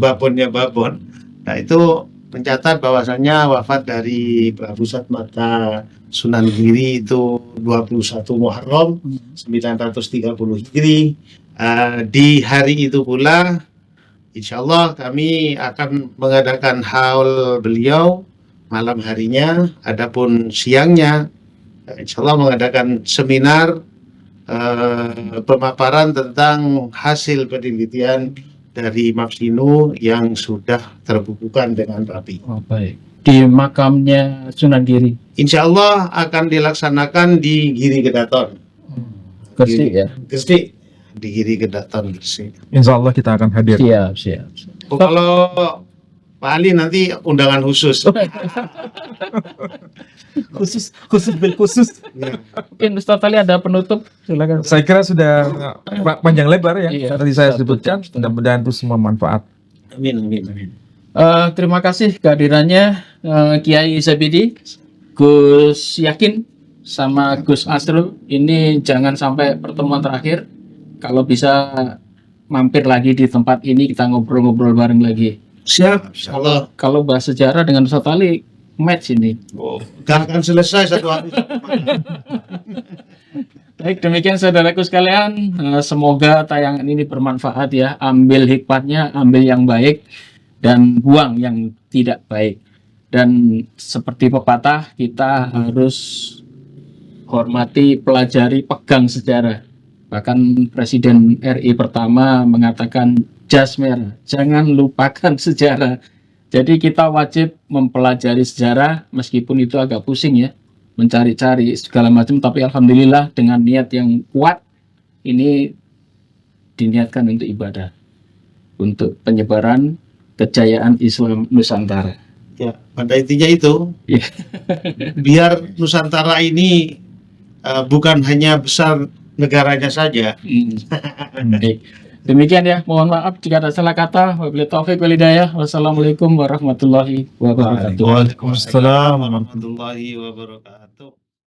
Babonnya Babon. Nah itu mencatat bahwasannya wafat dari Pusat Mata Sunan Giri itu 21 Muharram 930 Hijri. Di hari itu pula insya Allah kami akan mengadakan haul beliau malam harinya, adapun siangnya insya Allah mengadakan seminar pemaparan tentang hasil penelitian dari Mapsino yang sudah terbukukan dengan rapi. Oh, baik. Di makamnya Sunan Giri. Insya Allah akan dilaksanakan di Giri Gedaton. Gresik ya. Gresik, di Giri Gedaton Gresik. Insya Allah kita akan hadir. Siap. Oh, kalau Pak Ali nanti undangan khusus. khusus bil khusus. Mungkin Ustaz Ali ada penutup, silakan. Saya kira sudah panjang lebar ya. Iya. Tadi saya sebutkan, mudah-mudahan itu semua manfaat. Amin. Terima kasih kehadirannya Kiai Zabidi, Gus Yakin, sama Gus Asrul. Ini jangan sampai pertemuan terakhir. Kalau bisa mampir lagi di tempat ini, kita ngobrol-ngobrol bareng lagi. Siap, insya Allah. Kalau bahas sejarah dengan Ustaz Ali, match ini. Gak akan selesai satu hari. Baik, demikian saudaraku sekalian. Semoga tayangan ini bermanfaat ya. Ambil hikmatnya, ambil yang baik, dan buang yang tidak baik. Dan seperti pepatah, kita harus hormati, pelajari, pegang sejarah. Bahkan Presiden RI pertama mengatakan jas merah. Jangan lupakan sejarah. Jadi kita wajib mempelajari sejarah meskipun itu agak pusing ya, mencari-cari segala macam, tapi alhamdulillah dengan niat yang kuat ini diniatkan untuk ibadah, untuk penyebaran kejayaan Islam Nusantara. Ya, pada intinya itu, Iya. biar Nusantara ini bukan hanya besar negaranya saja. Baik. Demikian ya, mohon maaf jika ada salah kata. Wabillahi taufiq wal hidayah. Wassalamualaikum warahmatullahi wabarakatuh. Waalaikumsalam warahmatullahi wabarakatuh.